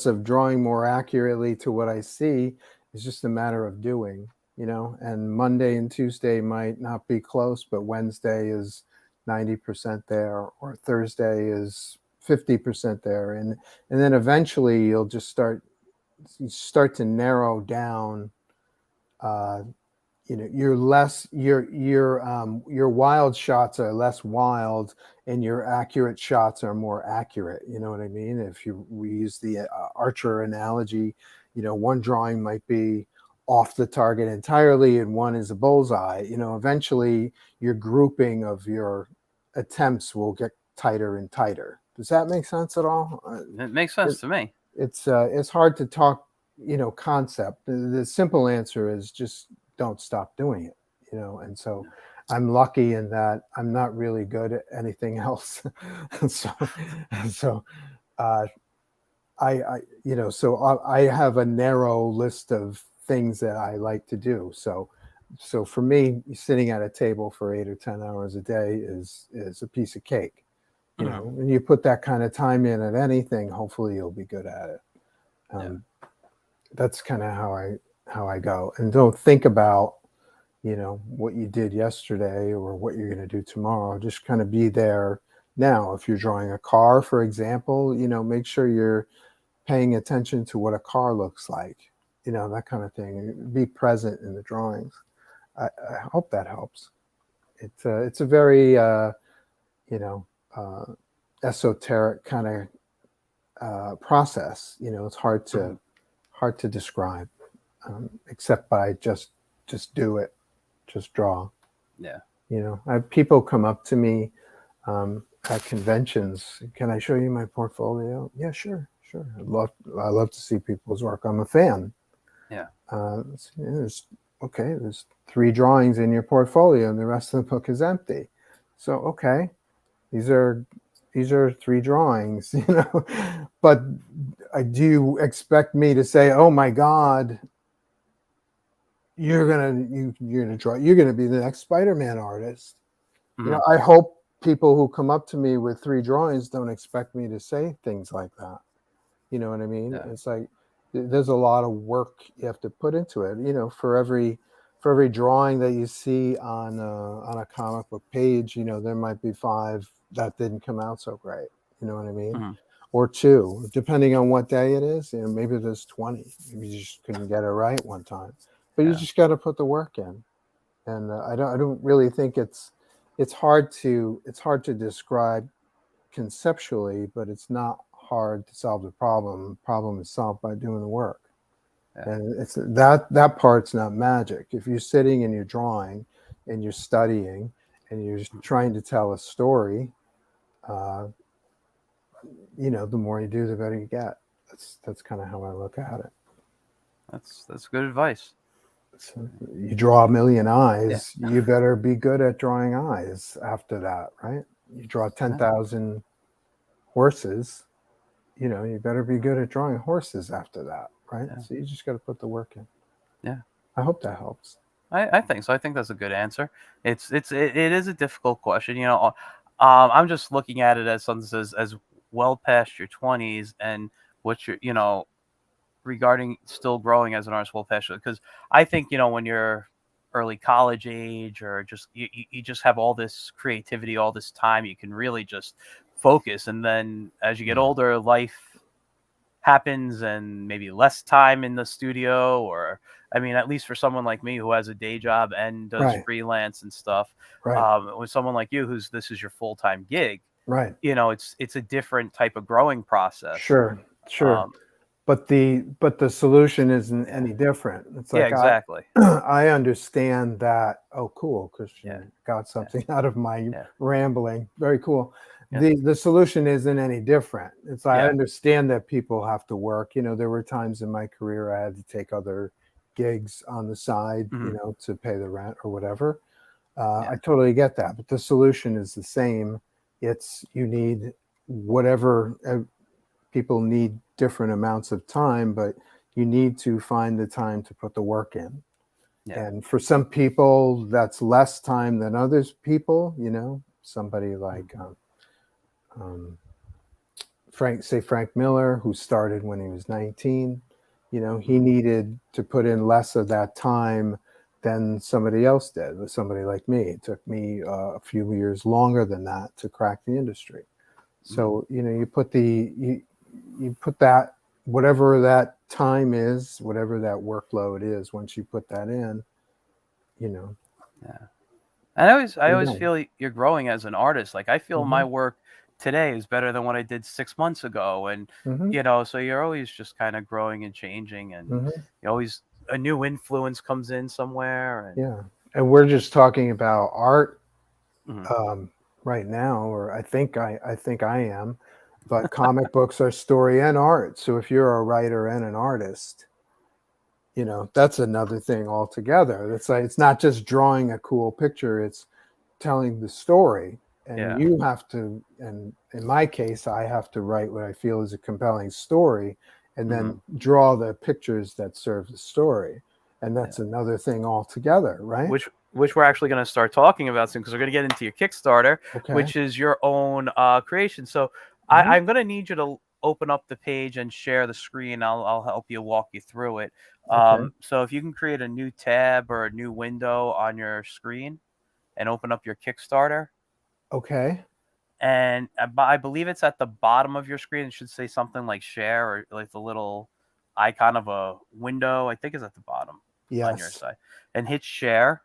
of drawing more accurately to what I see is just a matter of doing, and Monday and Tuesday might not be close, but Wednesday is 90% there, or Thursday is 50% there. And then eventually you'll just start to narrow down, your wild shots are less wild and your accurate shots are more accurate. You know what I mean? If we use the archer analogy, one drawing might be off the target entirely and one is a bullseye. Eventually your grouping of your attempts will get tighter and tighter. Does that make sense at all? It makes sense to me. It's hard to talk, concept. The simple answer is just don't stop doing it, and so I'm lucky in that I'm not really good at anything else. so I have a narrow list of things that I like to do. So for me, sitting at a table for 8 or 10 hours a day is a piece of cake. When you put that kind of time in at anything, hopefully you'll be good at it. That's kind of how I go. And don't think about, what you did yesterday or what you're going to do tomorrow. Just kind of be there now. If you're drawing a car, for example, make sure you're paying attention to what a car looks like, that kind of thing. Be present in the drawings. I hope that helps. It's a very, esoteric kind of process. It's hard to describe, except by just do it, just draw. Yeah. I have people come up to me at conventions. Can I show you my portfolio? Yeah, sure. I love to see people's work. I'm a fan. Yeah. There's 3 drawings in your portfolio and the rest of the book is empty. So, okay, these are 3 drawings, but do you expect me to say, oh my God, you're gonna be the next Spider-Man artist? I hope people who come up to me with 3 drawings don't expect me to say things like that. You know what I mean? Yeah. It's like there's a lot of work you have to put into it. For every drawing that you see on a comic book page, there might be 5 that didn't come out so great. You know what I mean? Or 2, depending on what day it is. Maybe there's 20. Maybe you just couldn't get it right one time. But you just got to put the work in. And I don't really think it's hard to describe conceptually, but it's not hard to solve the problem. The problem is solved by doing the work. Yeah. And it's that part's not magic. If you're sitting and you're drawing and you're studying and you're trying to tell a story, the more you do, the better you get. That's kind of how I look at it. That's good advice. So you draw a million eyes, you better be good at drawing eyes after that, right? You draw 10,000 horses, you better be good at drawing horses after that, right? So you just got to put the work in. Yeah. I hope that helps. I think so. I think that's a good answer. It is a difficult question. I'm just looking at it as something as well past your 20s and what you're, regarding still growing as an artist, well, passionate, because I think, you know, when you're early college age, or just you just have all this creativity, all this time, you can really just focus. And then as you get older, life happens, and maybe less time in the studio, or I mean, at least for someone like me who has a day job and does Right. freelance and stuff, Right. with someone like you who's this is your full-time gig, Right. you know, it's a different type of growing process. Sure. Sure. Um, But the solution isn't yeah, any different. It's yeah, like I exactly. I understand that. Oh, cool. Yeah, Christian got yeah, something out of my yeah, rambling. Very cool. yeah, The solution isn't any different. It's I yeah. understand that people have to work. You know, there were times in my career I had to take other gigs on the side, you Hmm. know, to pay the rent or whatever. Yeah. I totally get that, but the solution is the same. It's you need whatever people need different amounts of time, but you need to find the time to put the work in. Yeah. And for some people, that's less time than others people, you know, somebody Mhm. like um, Frank Miller, who started when he was 19, you know, he Mhm. needed to put in less of that time than somebody else did. With somebody like me, it took me a few years longer than that to crack the industry. Mhm. So, you know, you put that, whatever that time is, whatever that workload is, once you put that in, you know, Yeah. And I you're always done. feel you're growing as an artist. Like, I feel my Hmm. work today is better than what I did 6 months ago, and Hmm. you know, so you're always just kind of growing and changing, and Hmm. you always a new influence comes in somewhere, and Yeah. And we're just talking about art mhm. um, right now, or I think I am, but comic books are story and art. So if you're a writer and an artist, you know, that's another thing altogether. It's like it's not just drawing a cool picture, it's telling the story. And Yeah. you have to, and in my case, I have to write what I feel is a compelling story and Hmm. then draw the pictures that serve the story. And Yeah. that's another thing altogether, right? Which we're actually going to start talking about soon, because we're going to get into your Kickstarter, Okay. which is your own creation. So Hmm. I'm going to need you to open up the page and share the screen. I'll help you walk you through it. Okay. So if you can create a new tab or a new window on your screen and open up your Kickstarter, Okay. and I believe it's at the bottom of your screen. It should say something like share, or like the little icon of a window, I think is at the bottom on your Yes. side, and hit share.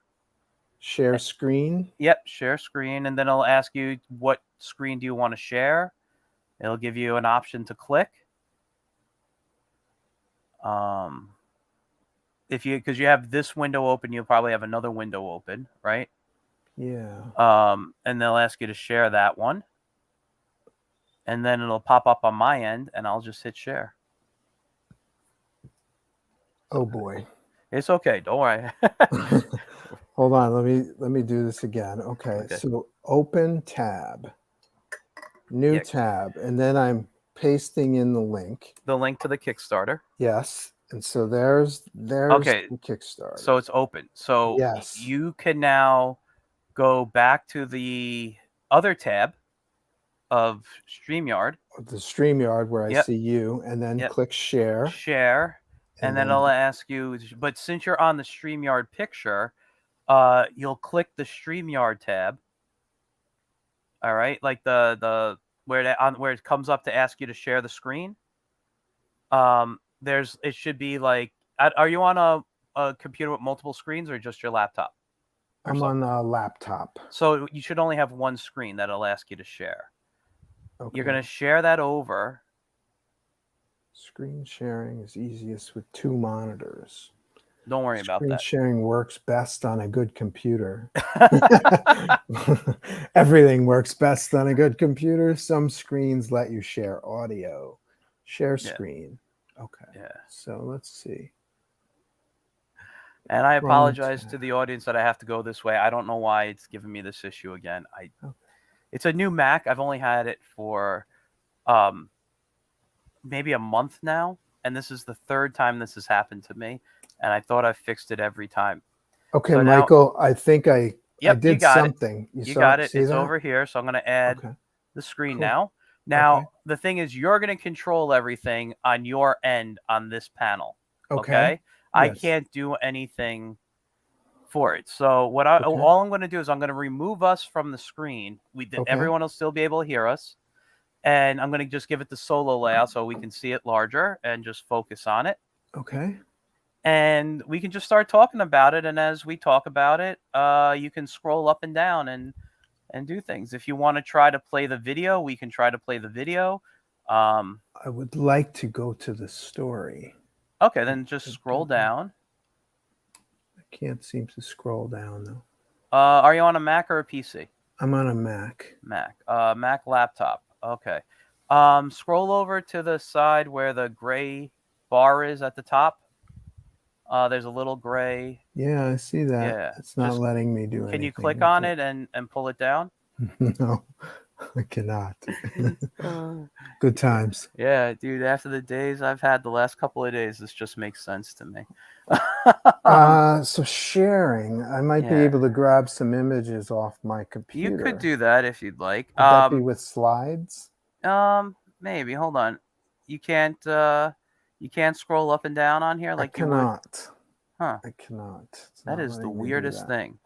Share screen. Yep, share screen, and then it'll ask you what screen do you want to share. It'll give you an option to click. Um, if you because you have this window open, you'll probably have another window open, right? Yeah. And they'll ask you to share that one, and then it'll pop up on my end, and I'll just hit share. It's Oh okay. boy. It's okay. Don't worry. Hold on, let me do this again. Okay, Okay. so open tab, new Yeah. tab, and then I'm pasting in the link. The link to the Kickstarter. Yes, and so there's Okay. the So Kickstarter. it's open. So Yes, you can now go back to the other tab of StreamYard. the StreamYard where I Yep. see you, and then Yep. click share, Share. And and then then it'll ask you, but since you're on the StreamYard picture, you'll click the StreamYard tab. All right. Like the where that on where it comes up to ask you to share the screen. It should be like, are you on a computer with multiple screens, or just your laptop or I'm on something? a laptop. So you should only have one screen that it'll ask you to share. You're Okay, going to share that over. screen sharing is easiest with two monitors. Don't worry about Screen that. sharing works best on a good computer. Everything works best on a good computer. Some screens let you share audio. Share Yeah. screen. Okay. Yeah. So let's see. And I Chrome apologize to tab. the audience that I have to go this way. I don't know why it's giving me this issue again. Okay. It's a new Mac. I've only had it for um, maybe a month now, and this is the third time this has happened to me. And I thought I fixed it every time. Okay, So now, Michael, I think I yep, you did got it. something. You got it. See It's that? over here. So I'm going to add Okay. the screen Cool. now. Now, the thing is, you're going to control everything on your end on this panel. Okay. Okay? I Yes. can't do anything for it. So Okay. all I'm going to do is I'm going to remove us from the screen. Okay. Everyone will still be able to hear us. And I'm going to just give it the solo layout so we can see it larger and just focus on it. Okay. And we can just start talking about it. And as we talk about it, you can scroll up and down and do things. If you want to try to play the video, we can try to play the video. I would like to go to the story. Okay, then just scroll down. I can't seem to scroll down though. Are you on a Mac or a PC? I'm on a Mac. Mac laptop. Okay. Scroll over to the side where the gray bar is at the top. There's a little gray. Yeah, I see that. Yeah. It's not letting me do anything. Can you click on it and pull it down? No, I cannot. Good times. Yeah, dude. After the days I've had the last couple of days, this just makes sense to me. So sharing, I might be able to grab some images off my computer. You could do that if you'd like. Would that be with slides? Maybe. Hold on. You can't scroll up and down on here like I cannot. You would. Huh. I cannot. That is the weirdest thing.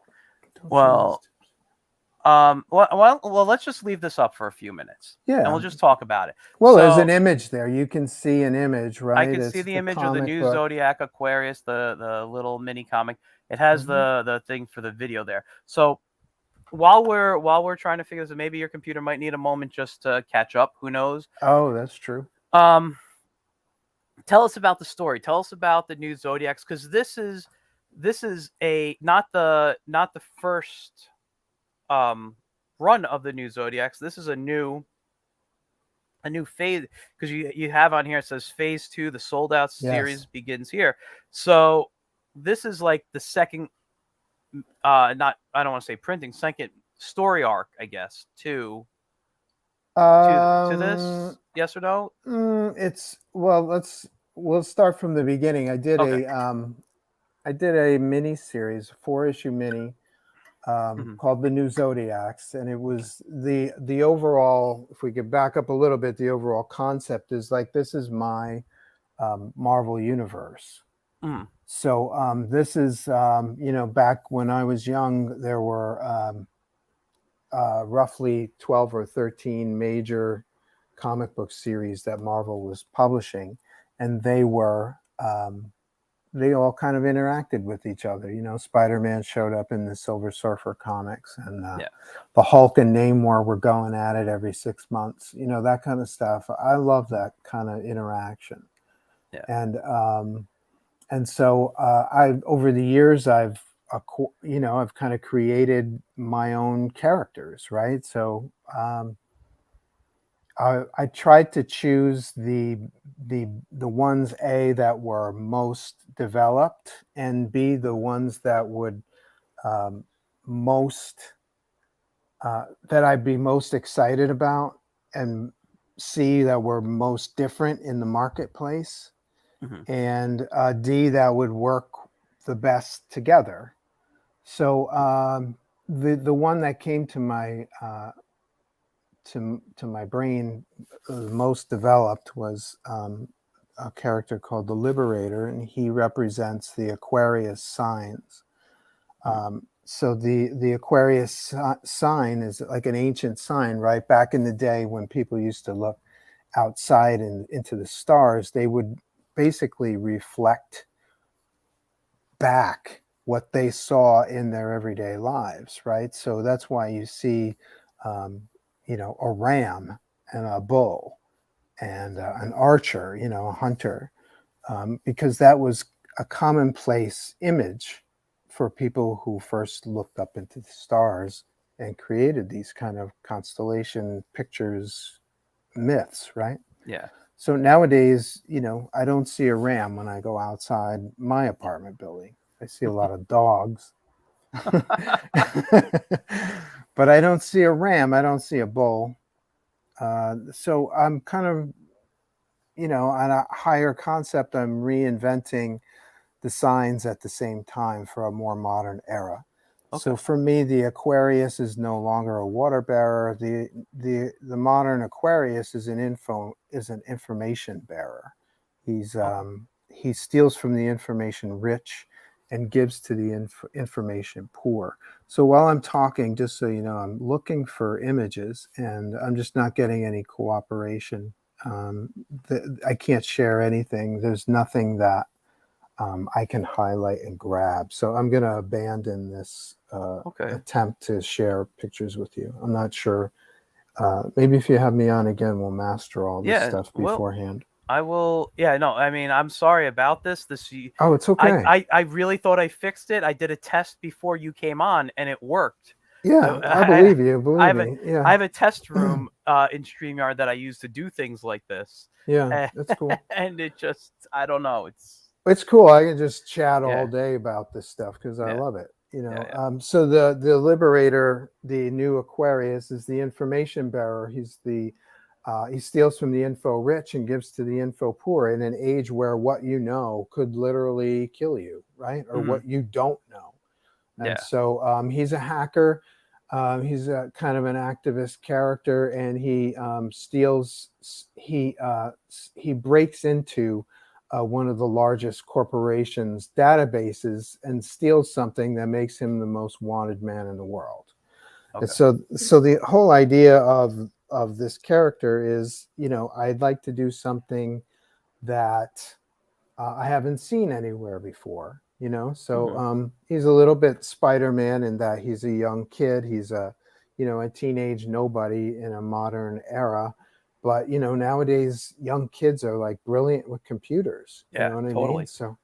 Well, let's just leave this up for a few minutes. Yeah. And we'll just talk about it. Well, there's an image there. You can see an image, right? I can see the image of the new Zodiac Aquarius, the little mini comic. It has the thing for the video there. So while we're trying to figure this out, maybe your computer might need a moment just to catch up. Who knows? Oh, that's true. Tell us about the story. Tell us about the new Zodiacs, because this is not the first run of the new Zodiacs. This is a new phase, because you have on here, it says phase 2, the sold out series begins here. So this is like the second I don't want to say printing, second story arc, I guess, to this. Yes or no? We'll start from the beginning. I did a mini series, 4-issue mini, called The New Zodiacs, and it was the overall, if we could back up a little bit, the overall concept is like, this is my Marvel universe. So this is back when I was young, there were roughly 12 or 13 major comic book series that Marvel was publishing, and they were they all kind of interacted with each other. Spider-Man showed up in the Silver Surfer comics, and the Hulk and Namor were going at it every 6 months. That kind of stuff. I love that kind of interaction. And so over the years, I've kind of created my own characters, right? So I tried to choose the ones, A, that were most developed, and B, the ones that would that I'd be most excited about, and C, that were most different in the marketplace, and D, that would work the best together. So the one that came to my to my brain most developed was a character called the Liberator, and he represents the Aquarius signs. So the Aquarius sign is like an ancient sign, right? Back in the day when people used to look outside and into the stars, they would basically reflect back what they saw in their everyday lives, right? So that's why you see a ram and a bull and an archer, a hunter, because that was a commonplace image for people who first looked up into the stars and created these kind of constellation pictures, myths, right? Yeah. So nowadays, I don't see a ram when I go outside my apartment building. I see a lot of dogs. But I don't see a ram. I don't see a bull. So I'm kind of, on a higher concept, I'm reinventing the signs at the same time for a more modern era. So Okay. for me, the Aquarius is no longer a water bearer. The modern Aquarius is an information bearer. Okay. He steals from the information rich and gives to the information poor. So while I'm talking, just so you know, I'm looking for images and I'm just not getting any cooperation. Um, I can't share anything. There's nothing that I can highlight and grab. So I'm going to abandon this Okay. attempt to share pictures with you. I'm not sure. Maybe if you have me on again, we'll master all this Yeah. stuff Well, beforehand. I will. Yeah. No. I mean, I'm sorry about this. Oh, it's okay. I really thought I fixed it. I did a test before you came on, and it worked. I Yeah, I believe you. I Believe have a me. I Yeah. have a test room in StreamYard that I use to do things like this, Yeah, and, that's cool. and it just I don't know. It's cool. I can just chat all Yeah, day about this stuff because I yeah, love it. You yeah, know, yeah. so the Liberator, the new Aquarius, is the information bearer. He steals from the info rich and gives to the info poor in an age where what you know could literally kill you, right? Or Hmm. what you don't know. And Yeah. so he's a hacker. He's a kind of an activist character, and he steals. He breaks into one of the largest corporations' databases and steals something that makes him the most wanted man in the world. And Okay. so the whole idea of this character is, you know, I'd like to do something that I haven't seen anywhere before, you know. So Hmm. he's a little bit Spider-Man in that he's a young kid. He's a teenage nobody in a modern era. But you know, nowadays young kids are like brilliant with computers. You Yeah. know what I mean? Totally. So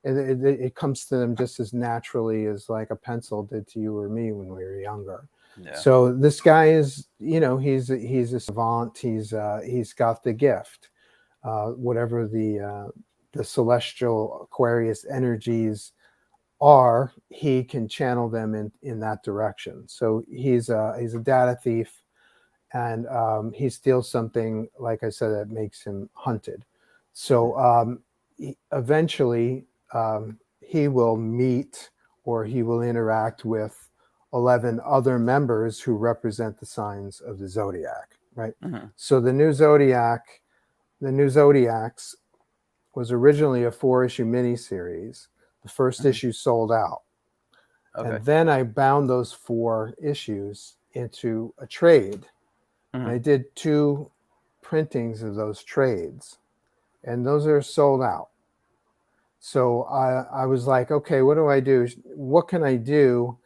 it comes to them just as naturally as like a pencil did to you or me when we were younger. Yeah. So this guy is, you know, he's a savant. He's got the gift, whatever the celestial Aquarius energies are, he can channel them in that direction. So he's a data thief, and he steals something, like I said, that makes him hunted. So eventually he will meet, or he will interact with 11 other members who represent the signs of the zodiac, right? Hmm. So the new zodiacs was originally a 4-issue miniseries. The first Hmm. issue sold out. Okay. And then I bound those 4 issues into a trade. And Hmm. I did 2 printings of those trades. And those are sold out. So I was like, okay, what do I do? What can I do?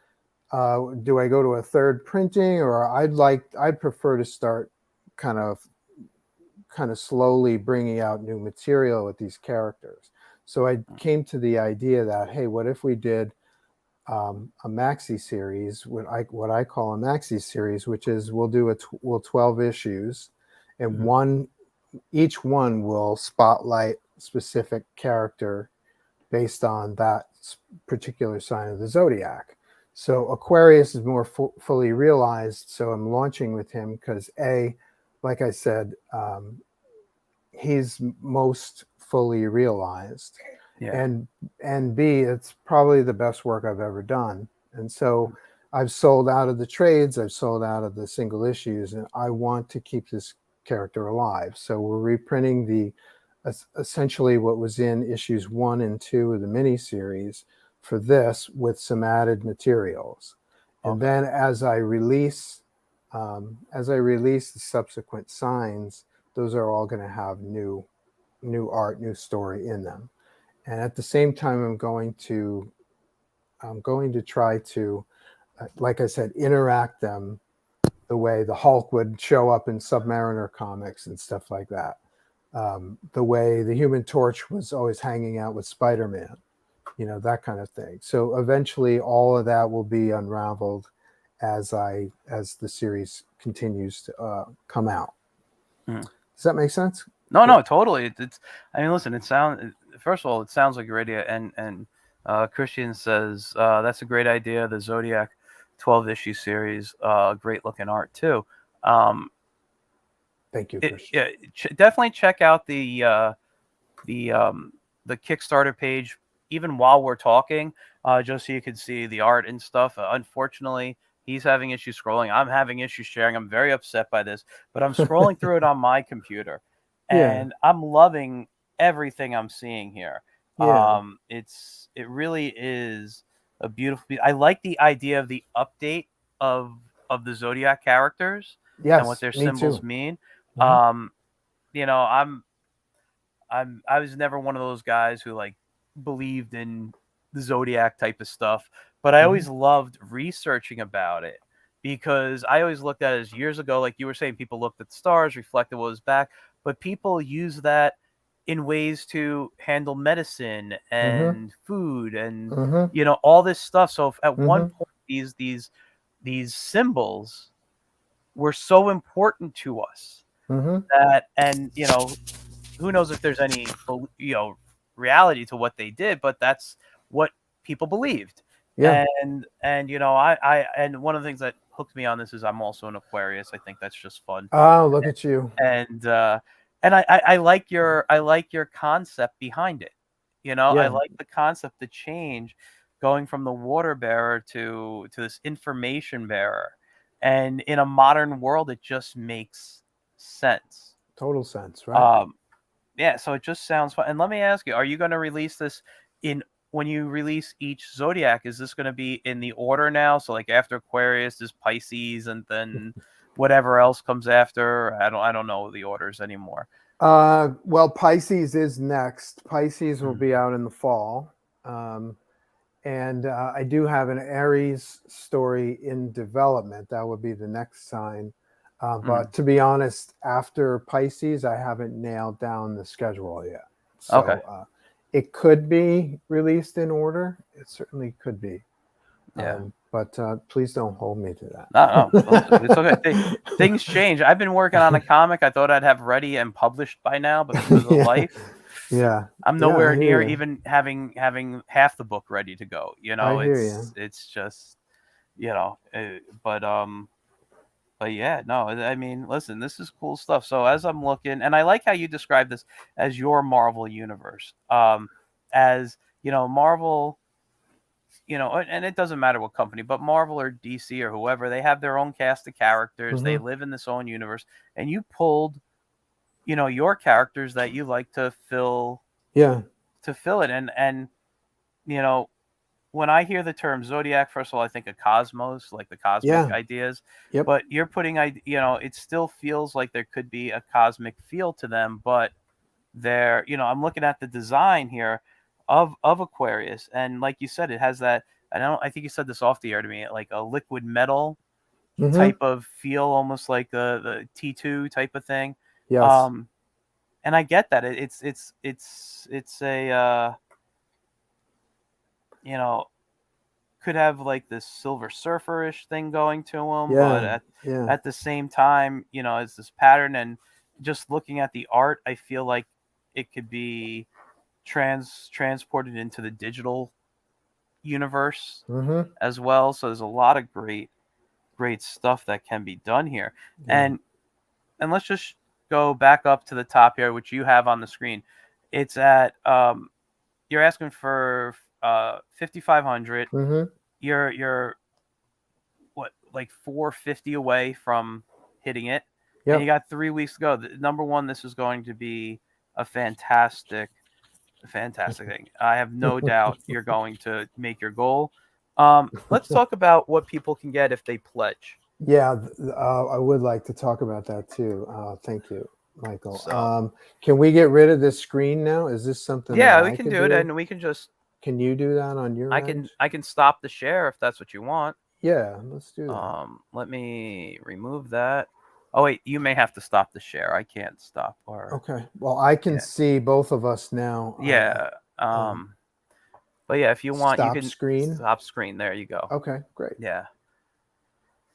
Do I go to a third printing, or I'd prefer to start kind of slowly bringing out new material with these characters. So I came to the idea that, hey, what if we did a maxi series, what I call a maxi series, which is we'll 12 issues, and Hmm. each one will spotlight specific character based on that particular sign of the zodiac. So Aquarius is more fully realized. So I'm launching with him because like I said, he's most fully realized, Yeah. and B, it's probably the best work I've ever done. And so I've sold out of the trades, I've sold out of the single issues, and I want to keep this character alive. So we're reprinting essentially what was in issues 1 and 2 of the miniseries for this, with some added materials. And Okay. then as I release the subsequent signs, those are all going to have new art, new story in them. And at the same time, I'm going to try to, like I said, interact them the way the Hulk would show up in Submariner comics and stuff like that. The way the Human Torch was always hanging out with Spider-Man, you know, that kind of thing. So eventually, all of that will be unraveled as the series continues to come out. Mhm. Does that make sense? No, Cool. no, totally. It's. I mean, listen. First of all, it sounds like a great idea, and Christian says that's a great idea. The Zodiac 12-issue series, great looking art too. Um, Thank you, Christian. yeah, definitely check out the Kickstarter page even while we're talking, just so you can see the art and stuff. Unfortunately, he's having issues scrolling. I'm having issues sharing. I'm very upset by this, but I'm scrolling through it on my computer, Yeah. and I'm loving everything I'm seeing here. Yeah. It really is a beautiful. I like the idea of the update of the zodiac characters and what Yes, their me symbols too. mean. Hmm. You know, I was never one of those guys who like believed in the zodiac type of stuff, but I Hmm. always loved researching about it because I always looked at it as years ago, like you were saying, people looked at the stars, reflected what was back, but people use that in ways to handle medicine Hmm. and food and Hmm. all this stuff. So if at one Hmm. point these symbols were so important to us Hmm. that, and who knows if there's any reality to what they did, but that's what people believed. Yeah. And and one of the things that hooked me on this is I'm also an Aquarius. I think that's just fun. Oh, look at you. And uh and I, I i like your concept behind it. I Yeah. like the concept, the change, going from the water bearer to this information bearer, and in a modern world it just makes sense. Total sense, right? um yeah, so it just sounds fun. And let me ask you, are you going to release this in when you release each zodiac, is this going to be in the order now? So like after Aquarius is Pisces and then whatever else comes after? I don't know the orders anymore. Well, Pisces is next. Pisces will Mm, be out in the fall. Um, and I do have an Aries story in development. That would be the next sign. mm. But to be honest, after Pisces, I haven't nailed down the schedule yet. Okay. So it could be released in order. It certainly could be. Yeah. But please don't hold me to No, no, listen, it's okay. that. Things change. I've been working on a comic I thought I'd have ready and published by now, but because of Yeah. life, Yeah. I'm Yeah. I nowhere hear near you. even having half the book ready to go. I hear It's just but yeah, no, I mean, listen, this is cool stuff. So as I'm looking, and I like how you describe this as your Marvel universe, as Marvel, and it doesn't matter what company, but Marvel or DC or whoever, they have their own cast of characters. They you. live in this own universe, and you pulled, your characters that you like Yeah. to fill it, and you know, when I hear the term zodiac, first of all, I think of cosmos, like the cosmic Yeah. ideas. Yep. But you're putting, it still feels like there could be a cosmic feel to them. But I'm looking at the design here of Aquarius, and like you said, it has that. I think you said this off the air to me, like a liquid metal Mm-hmm. type of feel, almost like the T2 type of thing. Yes. Um, and I get that. It's a you know could have like this Silver Surfer-ish thing going to him, but Yeah. at Yeah. at the same time, it's this pattern, and just looking at the art, I feel like it could be transported into the digital universe Mm-hmm. as well. So there's a lot of great stuff that can be done here. Yeah. And let's just go back up to the top here, which you have on the screen. It's at you're asking for 5,500. Mm-hmm. You're what, like 450 away from hitting it, and you Yep. got 3 weeks to go. Number one, this is going to be a fantastic thing. I have no doubt you're going to make your goal. Let's talk about what people can get if they pledge. Yeah. I would like to talk about that too. Thank you, Michael. So Can we get rid of this screen now? Is this something that yeah, we I can could do it, do? and we can just Can you do that on I your end? can I can stop the share if that's what you want. Yeah. Let's do that. Let me remove that. Oh wait, you may have to stop the share. I can't stop. Or Okay. Well, I can yeah, see both of us now. yeah. Um, But yeah, if you want, you Stop can screen. stop screen. There you go. Okay. Great. Yeah.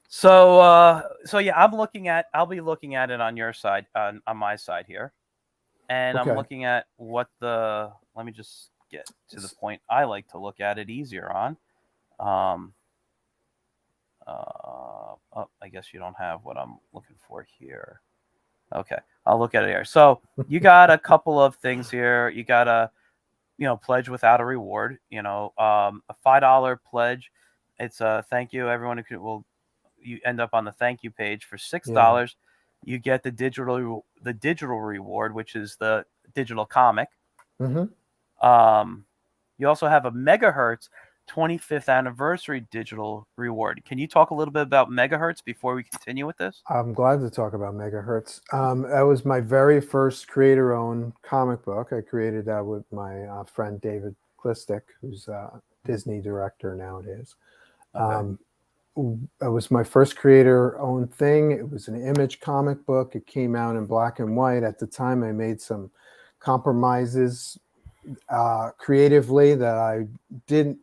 So yeah, I'll be looking at it on your side, on my side here, and I'm Okay. looking at let me just get to the point I like to look at it easier on. Um, I guess you don't have what I'm looking for here. Okay, I'll look at it here. So you got a couple of things here. You got pledge without a reward. A $5 pledge. It's a thank you. Everyone will you end up on the thank you page for Yeah. $6. You get the digital reward, which is the digital comic. Mm-hmm. You also have a megahertz 25th anniversary digital reward. Can you talk a little bit about megahertz before we continue with this? I'm glad to talk about megahertz. That was my very first creator-owned comic book. I created that with my friend David Klistick, who's a Disney director nowadays. Okay. It was my first creator-owned thing. It was an Image comic book. It came out in black and white. At the time, I made some compromises creatively that I didn't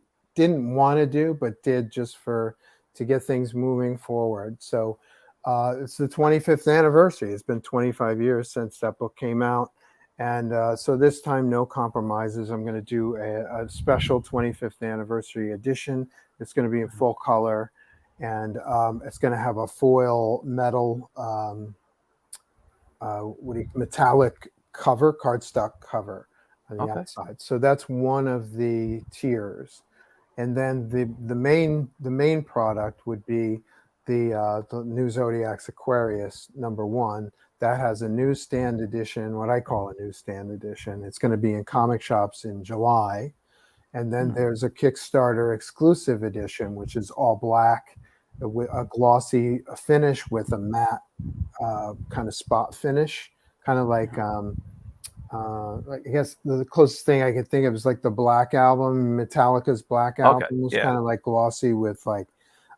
want to do, but did just to get things moving forward. So it's the 25th anniversary. It's been 25 years since that book came out. And so this time, no compromises. I'm going to do a special 25th anniversary edition. It's going to be in full color. And it's going to have a foil metal, metallic cover, cardstock cover on the outside. So that's one of the tiers. And then the main product would be the new Zodiacs Aquarius #1. That has a newsstand edition, what I call a newsstand edition. It's going to be in comic shops in July. And then there's a Kickstarter exclusive edition, which is all black, with a glossy finish with a matte kind of spot finish, kind of like I guess the closest thing I could think of is like the Black Album, Metallica's Black Album was kind of like glossy with like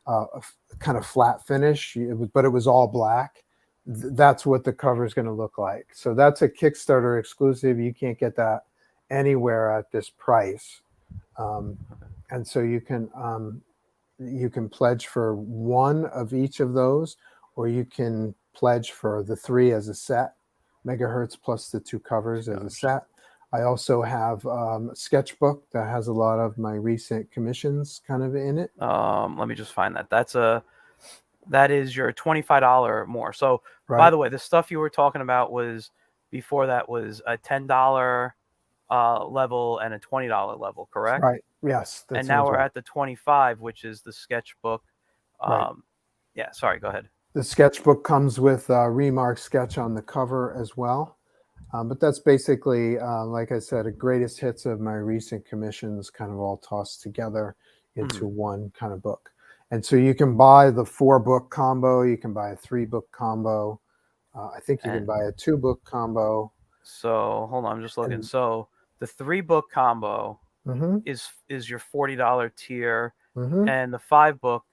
a kind of flat finish, but it was all black. That's what the cover is going to look like. So that's a Kickstarter exclusive. You can't get that anywhere at this price. And so you can pledge for one of each of those, or you can pledge for the 3 as a set, megahertz plus the 2 covers as a set. I also have a sketchbook that has a lot of my recent commissions kind of in it. Let me just find that. That is your $25 more. So Right. By the way, the stuff you were talking about was before that was a $10 level and a $20 level, correct? Right. Yes. And now we're at the 25, which is the sketchbook. Right. Yeah. Sorry. Go ahead. The sketchbook comes with a remark sketch on the cover as well. But that's basically, like I said, a greatest hits of my recent commissions kind of all tossed together into one kind of book. And so you can buy the 4-book combo. You can buy a 3-book combo. I think you can buy a 2-book combo. So hold on, I'm just looking. So the 3-book combo is your $40 tier, and the 4-book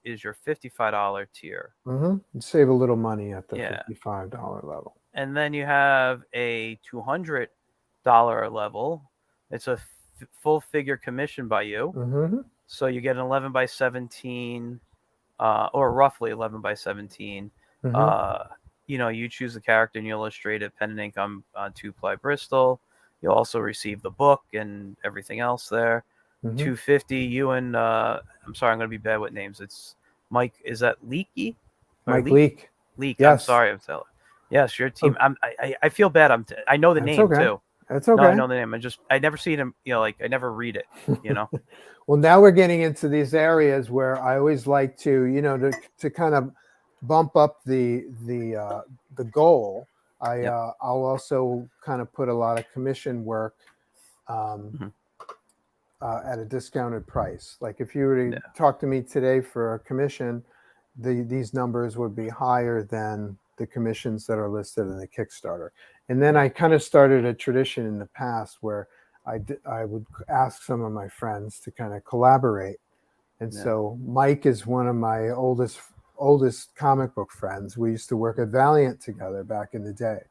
is your $55 tier. You save a little money at the $55 level. And then you have a $200 level. It's a full figure commission by you. So you get an 11 by 17, or roughly 11 by 17. You choose the character and you illustrate it, pen and ink on 2-ply Bristol. You'll also receive the book and everything else there. $250. You and I'm sorry, I'm going to be bad with names. It's Mike. Is that Leaky? Mike Leak. Leak. Yes. I'm sorry. I'm telling. Yes, your team. I feel bad. I know the name too. That's okay. No, I know the name. I never seen him. I never read it. Well, now we're getting into these areas where I always like to, to kind of bump up the goal. I'll also kind of put a lot of commission work at a discounted price. Like if you were to talk to me today for a commission, these numbers would be higher than the commissions that are listed in the Kickstarter. And then I kind of started a tradition in the past where I would ask some of my friends to kind of collaborate. And so Mike is one of my oldest comic book friends. We used to work at Valiant together back in the day.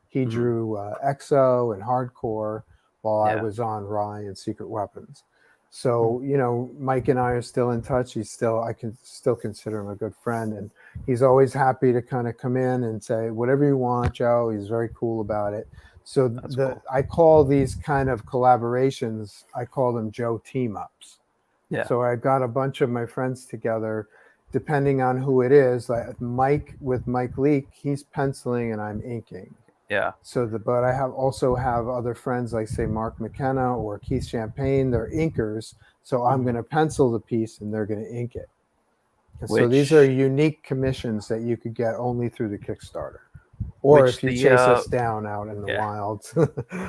He drew Exo and Hardcore while I was on Rye and Secret Weapons. So, Mike and I are still in touch. I can still consider him a good friend. And he's always happy to kind of come in and say, whatever you want, Joe. He's very cool about it. So cool. I call these kind of collaborations, I call them Joe team ups. Yeah. So I got a bunch of my friends together, depending on who it is. Like with Mike Leak, he's penciling and I'm inking. Yeah. So but I also have other friends like say Mark McKenna or Keith Champagne. They're inkers, so I'm going to pencil the piece and they're going to ink it. And so these are Which unique commissions that you could get only through the Kickstarter, or if you chase us down out in the wild.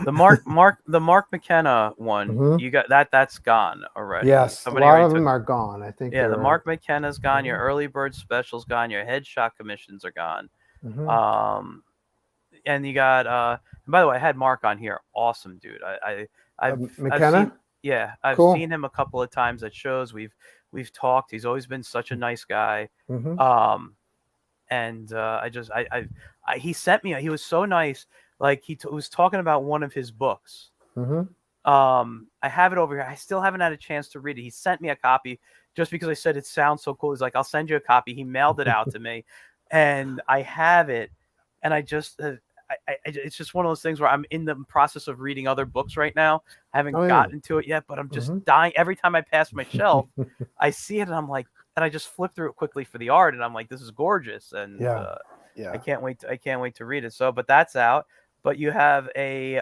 The Mark McKenna one, Mm-hmm. you got that. That's gone already. Yes, Somebody a lot already of took. them are gone. I think Yeah, the they're. Mark McKenna's gone. Your early bird special's gone. Your headshot commissions are gone. Mm-hmm. And you got. And by the way, I had Mark on here. Awesome dude. I've seen. McKenna? Yeah, I've Cool. seen him a couple of times at shows. We've talked. He's always been such a nice guy. Mm-hmm. And he sent me. He was so nice. Like he was talking about one of his books. Mm-hmm. I have it over here. I still haven't had a chance to read it. He sent me a copy just because I said it sounds so cool. He's like, I'll send you a copy. He mailed it out to me, and I have it. And I just, it's just one of those things where I'm in the process of reading other books right now. I haven't gotten to it yet, but I'm just dying. Every time I pass my shelf, I see it, and I'm like, and I just flip through it quickly for the art, and I'm like, this is gorgeous, and I can't wait. I can't wait to read it. So, but that's out. But you have a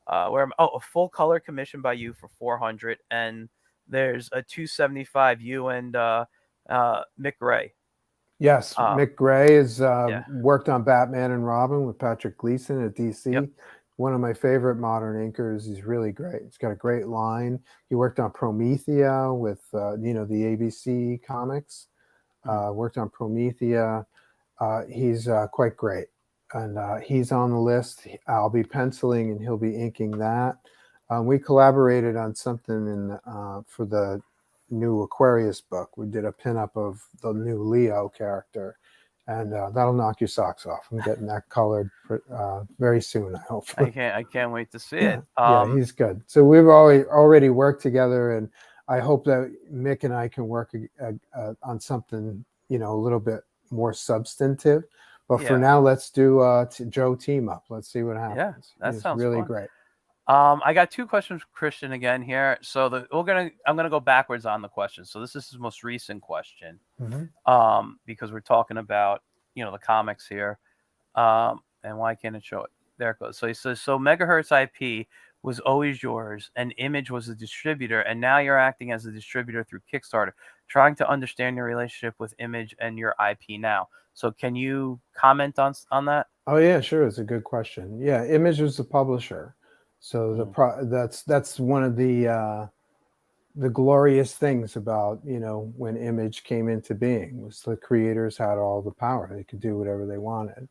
a full color commission by you for 400, and there's a 275 you and Mick Ray. Yes, Mick Gray has worked on Batman and Robin with Patrick Gleason at DC. Yep. One of my favorite modern inkers. He's really great. He's got a great line. He worked on Promethea with the ABC comics. Worked on Promethea. He's quite great, and he's on the list. I'll be penciling, and he'll be inking that. We collaborated on something for the new Aquarius book. We did a pinup of the new Leo character, and that'll knock your socks off. I'm getting that colored very soon, I hope. I can't wait to see it. Yeah, he's good. So we've already worked together, and I hope that Mick and I can work on something a little bit more substantive. But for now, let's do Joe team up. Let's see what happens. Yeah, that sounds really fun. great. I got two questions, Christian, again here. So I'm gonna go backwards on the questions. So this is his most recent question, because we're talking about the comics here, and why can't it show it? There it goes. So he says, so Megahertz IP was always yours, and Image was the distributor, and now you're acting as a distributor through Kickstarter. Trying to understand your relationship with Image and your IP now. So can you comment on that? Oh yeah, sure. It's a good question. Yeah, Image was the publisher. So that's one of the glorious things about when Image came into being, was the creators had all the power. They could do whatever they wanted.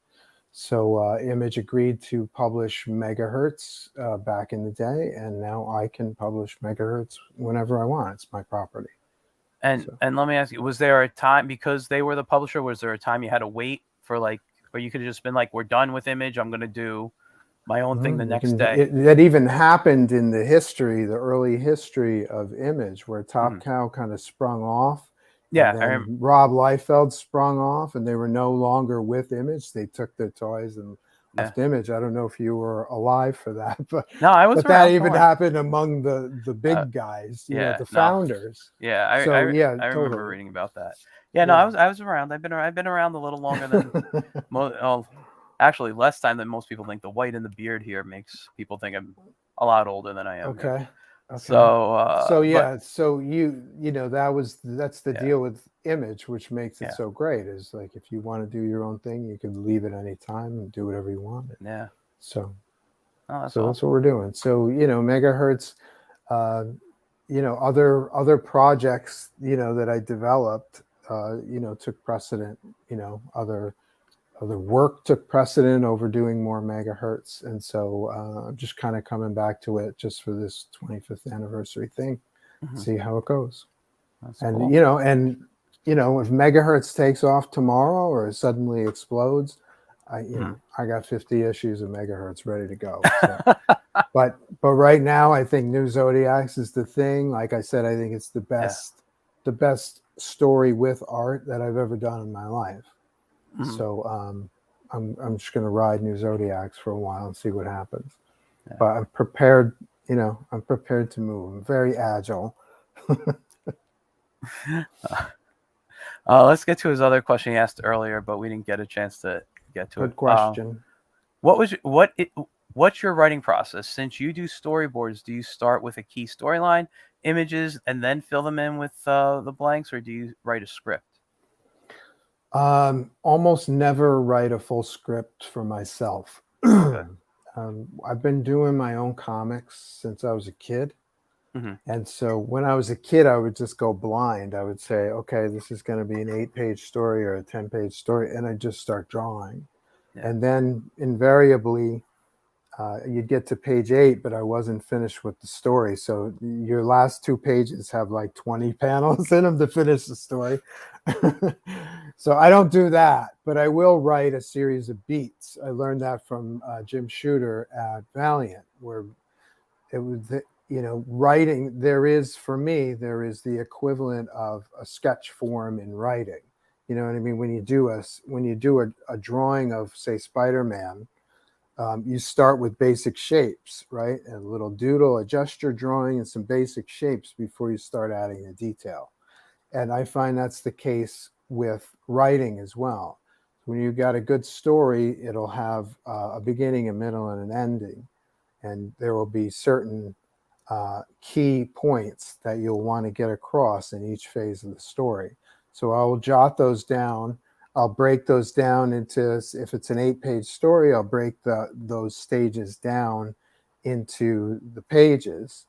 So Image agreed to publish Megahertz back in the day, and now I can publish Megahertz whenever I want. It's my property. And let me ask you, was there a time, because they were the publisher, was there a time you had to wait for, like, or you could have just been like, we're done with Image, I'm going to do my own thing the next day? That even happened in the early history of Image, where Top Cow kind of sprung off. Yeah, and Rob Liefeld sprung off, and they were no longer with Image. They took their toys and left Image. I don't know if you were alive for that, but no, I was. But that even happened among the big guys, the founders. Yeah, I remember reading about that. Yeah, no, I was around. I've been around a little longer than actually less time than most people think. The white in the beard here makes people think I'm a lot older than I am. Okay. So that's the deal with Image, which makes it so great, is like, if you want to do your own thing, you can leave at any time and do whatever you want. Yeah. So that's what we're doing. So Megahertz, other projects that I developed took precedent. Other work took precedent over doing more Megahertz, and so I'm just kind of coming back to it just for this 25th anniversary thing. See how it goes. That's and cool. If Megahertz takes off tomorrow or suddenly explodes, I got 50 issues of Megahertz ready to go. So. but right now, I think New Zodiacs is the thing. Like I said, I think it's the best story with art that I've ever done in my life. So I'm just going to ride New Zodiacs for a while and see what happens. But I'm prepared. I'm prepared to move. I'm very agile. Let's get to his other question he asked earlier, but we didn't get a chance to get to it. Good question. What's your writing process? Since you do storyboards, do you start with a key storyline, images, and then fill them in with the blanks, or do you write a script? Almost never write a full script for myself. Okay. I've been doing my own comics since I was a kid. Hmm. And so when I was a kid, I would just go blind. I would say, okay, this is going to be an 8-page story or a 10-page story. And I'd just start drawing. Yeah. And then invariably, you'd get to page 8, but I wasn't finished with the story. So your last 2 pages have like 20 panels in them to finish the story. So I don't do that, but I will write a series of beats. I learned that from Jim Shooter at Valiant, where it was, writing, for me, there is the equivalent of a sketch form in writing. You know what I mean? When you do a drawing of, say, Spider-Man, you start with basic shapes, right? A little doodle, a gesture drawing, and some basic shapes before you start adding the detail. And I find that's the case with writing as well. When you've got a good story, it'll have a beginning, a middle, and an ending. And there will be certain key points that you'll want to get across in each phase of the story. So I will jot those down. I'll break those down into, if it's an 8-page story, I'll break those stages down into the pages.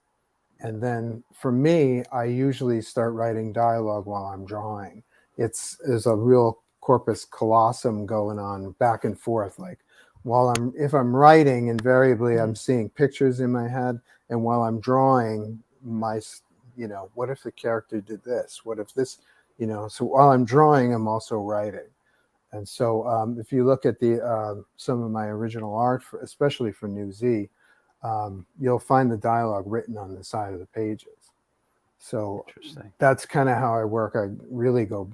And then for me, I usually start writing dialogue while I'm drawing. There's a real corpus callosum going on back and forth. Like if I'm writing, invariably I'm seeing pictures in my head. And while I'm drawing, what if the character did this? What if this, so while I'm drawing, I'm also writing. And so if you look at some of my original art, especially for New Z, you'll find the dialogue written on the side of the pages. So Interesting. that's kind of how I work.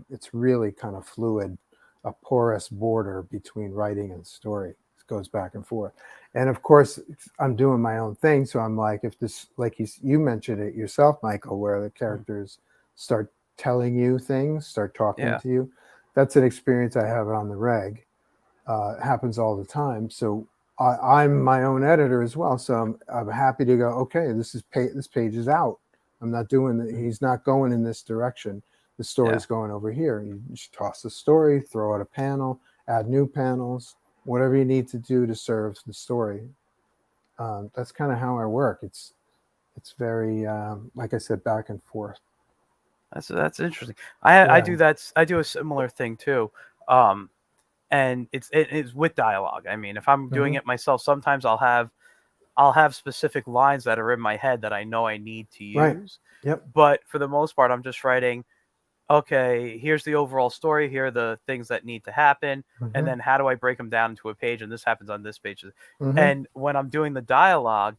It's really kind of fluid, a porous border between writing and story. It goes back and forth. And of course, I'm doing my own thing. So I'm like, if this, like you mentioned it yourself, Michael, where the characters start telling you things, start talking Yeah. to you, that's an experience I have on the reg. It happens all the time. So I'm my own editor as well. So I'm happy to go, okay, this page is out. I'm not doing it. He's not going in this direction. The story's going over here. You just toss the story, throw out a panel, add new panels, whatever you need to do to serve the story. That's kind of how I work. It's very, like I said, back and forth. That's interesting. I Yeah. do that. I do a similar thing too. Um, and it's with dialogue. I mean, if I'm doing Mm-hmm. it myself, sometimes I'll have specific lines that are in my head that I know I need to Right. use. Yep. But for the most part, I'm just writing, okay, here's the overall story. Here are the things that need to happen. And Mm-hmm. then how do I break them down into a page? And this happens on this page. Mm-hmm. And when I'm doing the dialogue,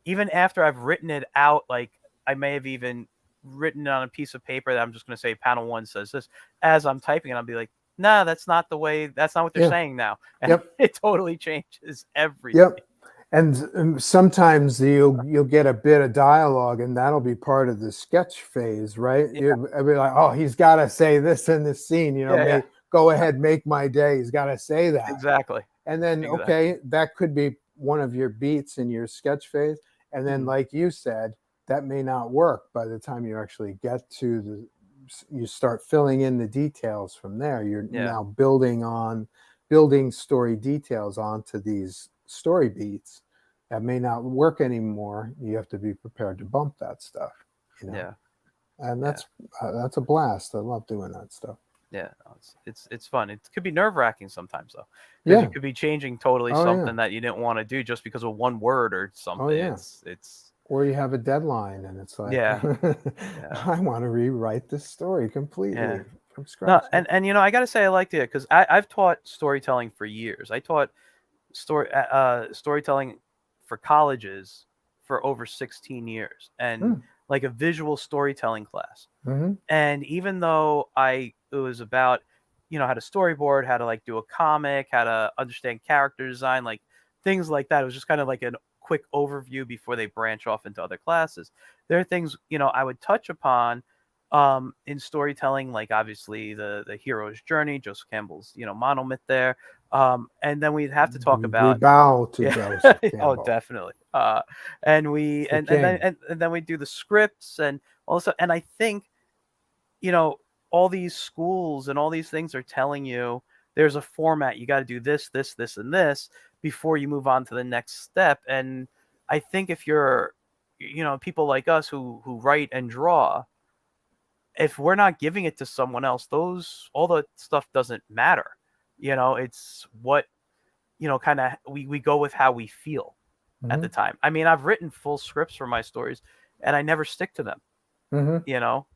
even after I've written it out, like I may have even written on a piece of paper that I'm just going to say panel 1 says this. As I'm typing it, I'll be like, nah, that's not what they're Yeah. saying now. And Yep. it totally changes everything. Yep. And sometimes you'll get a bit of dialogue, and that'll be part of the sketch phase, right? Yeah, I'll be like, oh, he's got to say this in this scene, yeah. go ahead, make my day. He's got to say that. Exactly. And then, Exactly. okay, that could be one of your beats in your sketch phase. And then, Mhm. like you said, that may not work by the time you actually get to you start filling in the details from there. You're Yeah. now building story details onto these story beats that may not work anymore. You have to be prepared to bump that stuff, Yeah. and Yeah. that's a blast. I love doing that stuff. Yeah. No, it's fun. It could be nerve-wracking sometimes though, because you Yeah. could be changing totally Oh yeah. something that you didn't want to do just because of one word or Oh something. yeah. It's Or you have a deadline and it's like, yeah. Yeah. I want to rewrite this story Yeah. completely from No, scratch. Yeah. and I gotta say I liked it because I've taught storytelling for years. I taught storytelling for colleges for over 16 years, and Mm, like a visual storytelling class. mm-hmm. And even though it was about, how to storyboard, how to like do a comic, how to understand character design, like things like that. It was just kind of like a quick overview before they branch off into other classes. There are things, I would touch upon in storytelling, like obviously the hero's journey, Joseph Campbell's, monomyth there. And then we'd have to talk We about bow to yeah. Joseph Oh, Campbell. definitely. And we It's the king. and then we do the scripts and also, and I think, you know, all these schools and all these things are telling you there's a format. You got to do this, this, this, and this before you move on to the next step. And I think if you're, you know, people like us who write and draw, if we're not giving it to someone else, those all the stuff doesn't matter. You know, it's what, you know, kind of we go with how we feel at the Hmm. time. I mean, I've written full scripts for my stories and I never stick to them, Hmm. you know.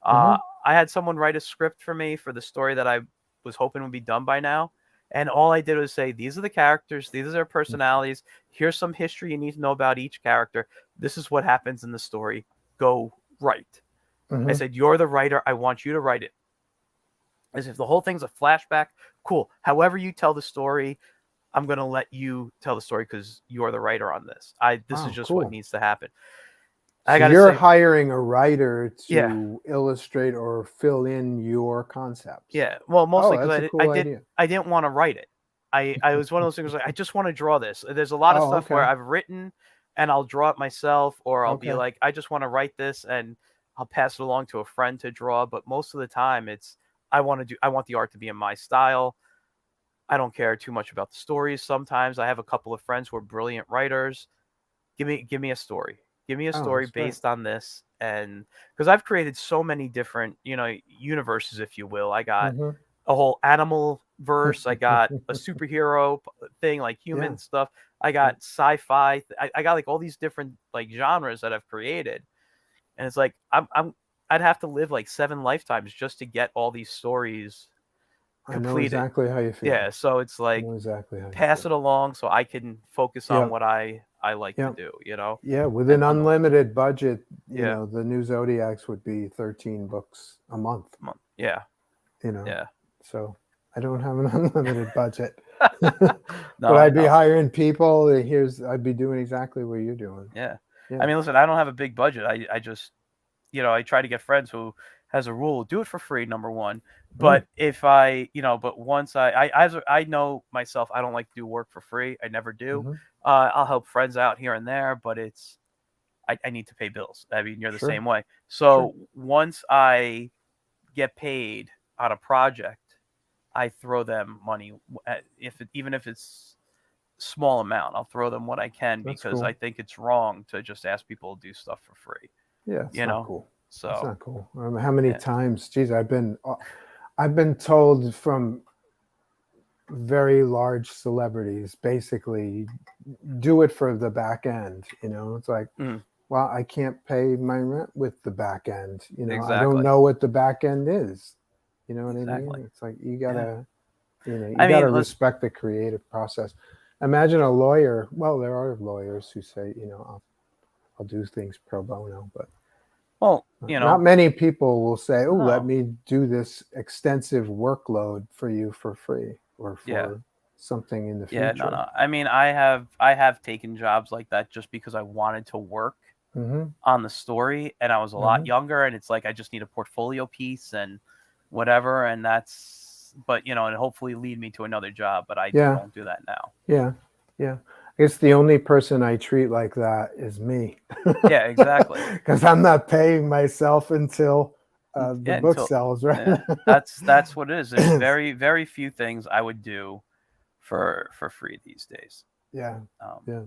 Hmm. I had someone write a script for me for the story that I was hoping would be done by now. And all I did was say, these are the characters, these are their personalities. Here's some history you need to know about each character. This is what happens in the story. Go write. I Hmm. said, you're the writer. I want you to write it. As if the whole thing's a flashback. Cool. However you tell the story, I'm going to let you tell the story because you're the writer on this. This is Wow, just what cool. needs to happen. I So got to you're say, hiring a writer yeah, to illustrate or fill in your concepts. yeah. Well, mostly Oh, because that's a cool idea. I didn't want to write it. I was one of those things like I just want to draw this. There's a lot of Oh, stuff where okay. I've written and I'll draw it myself, or I'll be Okay. like, I just want to write this and I'll pass it along to a friend to draw. But most of the time, it's I want the art to be in my style. I don't care too much about the stories. Sometimes I have a couple of friends who are brilliant writers. Give me a story. Give me a Oh, story that's great. based on this. And because I've created so many different, you know, universes, if you will. I got Hmm. a whole animal verse. I got a superhero thing, like Yeah. human stuff. I Yeah. got sci-fi. I got like all these different like genres that I've created. And it's like I'd have to live like 7 lifetimes just to get all these stories I know completed. exactly how you Yeah, feel. so it's I like know exactly how you pass feel. it along so I can focus on Yeah. what I like to Yeah. do, you know? Yeah. With And an on the unlimited budget, yeah, the new Zodiacs would be 13 books a month, month. Yeah, you know. yeah. So I don't have an unlimited budget. No, But I I'd be know. hiring people. I'd be doing exactly what you're doing. Yeah. I Yeah. mean, listen, I don't have a big budget. I just, you know, I try to get friends who has a rule, do it for free, number one. Mm, But if I, you know, but once I know myself, I don't like to do work for free. I never do. hmm. I'll help friends out here and there, but I need to pay bills. I mean, you're the Sure. same way. Sure. So once I get paid on a project, I throw them money even if it's small amount. I'll throw them what I can That's because I cool. think it's wrong to just ask people to do stuff for free, Yeah. It's you not know? cool. It's So, not cool. How many yeah. times, geez, I've been told from very large celebrities, basically, do it for the back end. It's like, Mm, well, I can't pay my rent with the back end. I don't exactly. know what the back end is. You know what I Exactly. mean? It's like Yeah. you I gotta mean, let's respect the creative process. Imagine a lawyer. Well, there are lawyers who say, I'll do things pro bono, but well, you not know, many people will say, oh, let no. me do this extensive workload for you for free or Yeah. for something in the Yeah, no, future. no. I mean, I have taken jobs like that just because I wanted to work Hmm. on the story and I was a lot Hmm. younger and it's like I just need a portfolio piece and whatever and that's but you know and hopefully lead me to another job but I Yeah. don't do that now. Yeah. Yeah. I guess the only person I treat like that is me. Yeah, exactly. Because I'm not paying myself until the Yeah, book until sells, right? yeah. That's what it is. There's very few things I would do for free these days. Yeah. Um Yeah.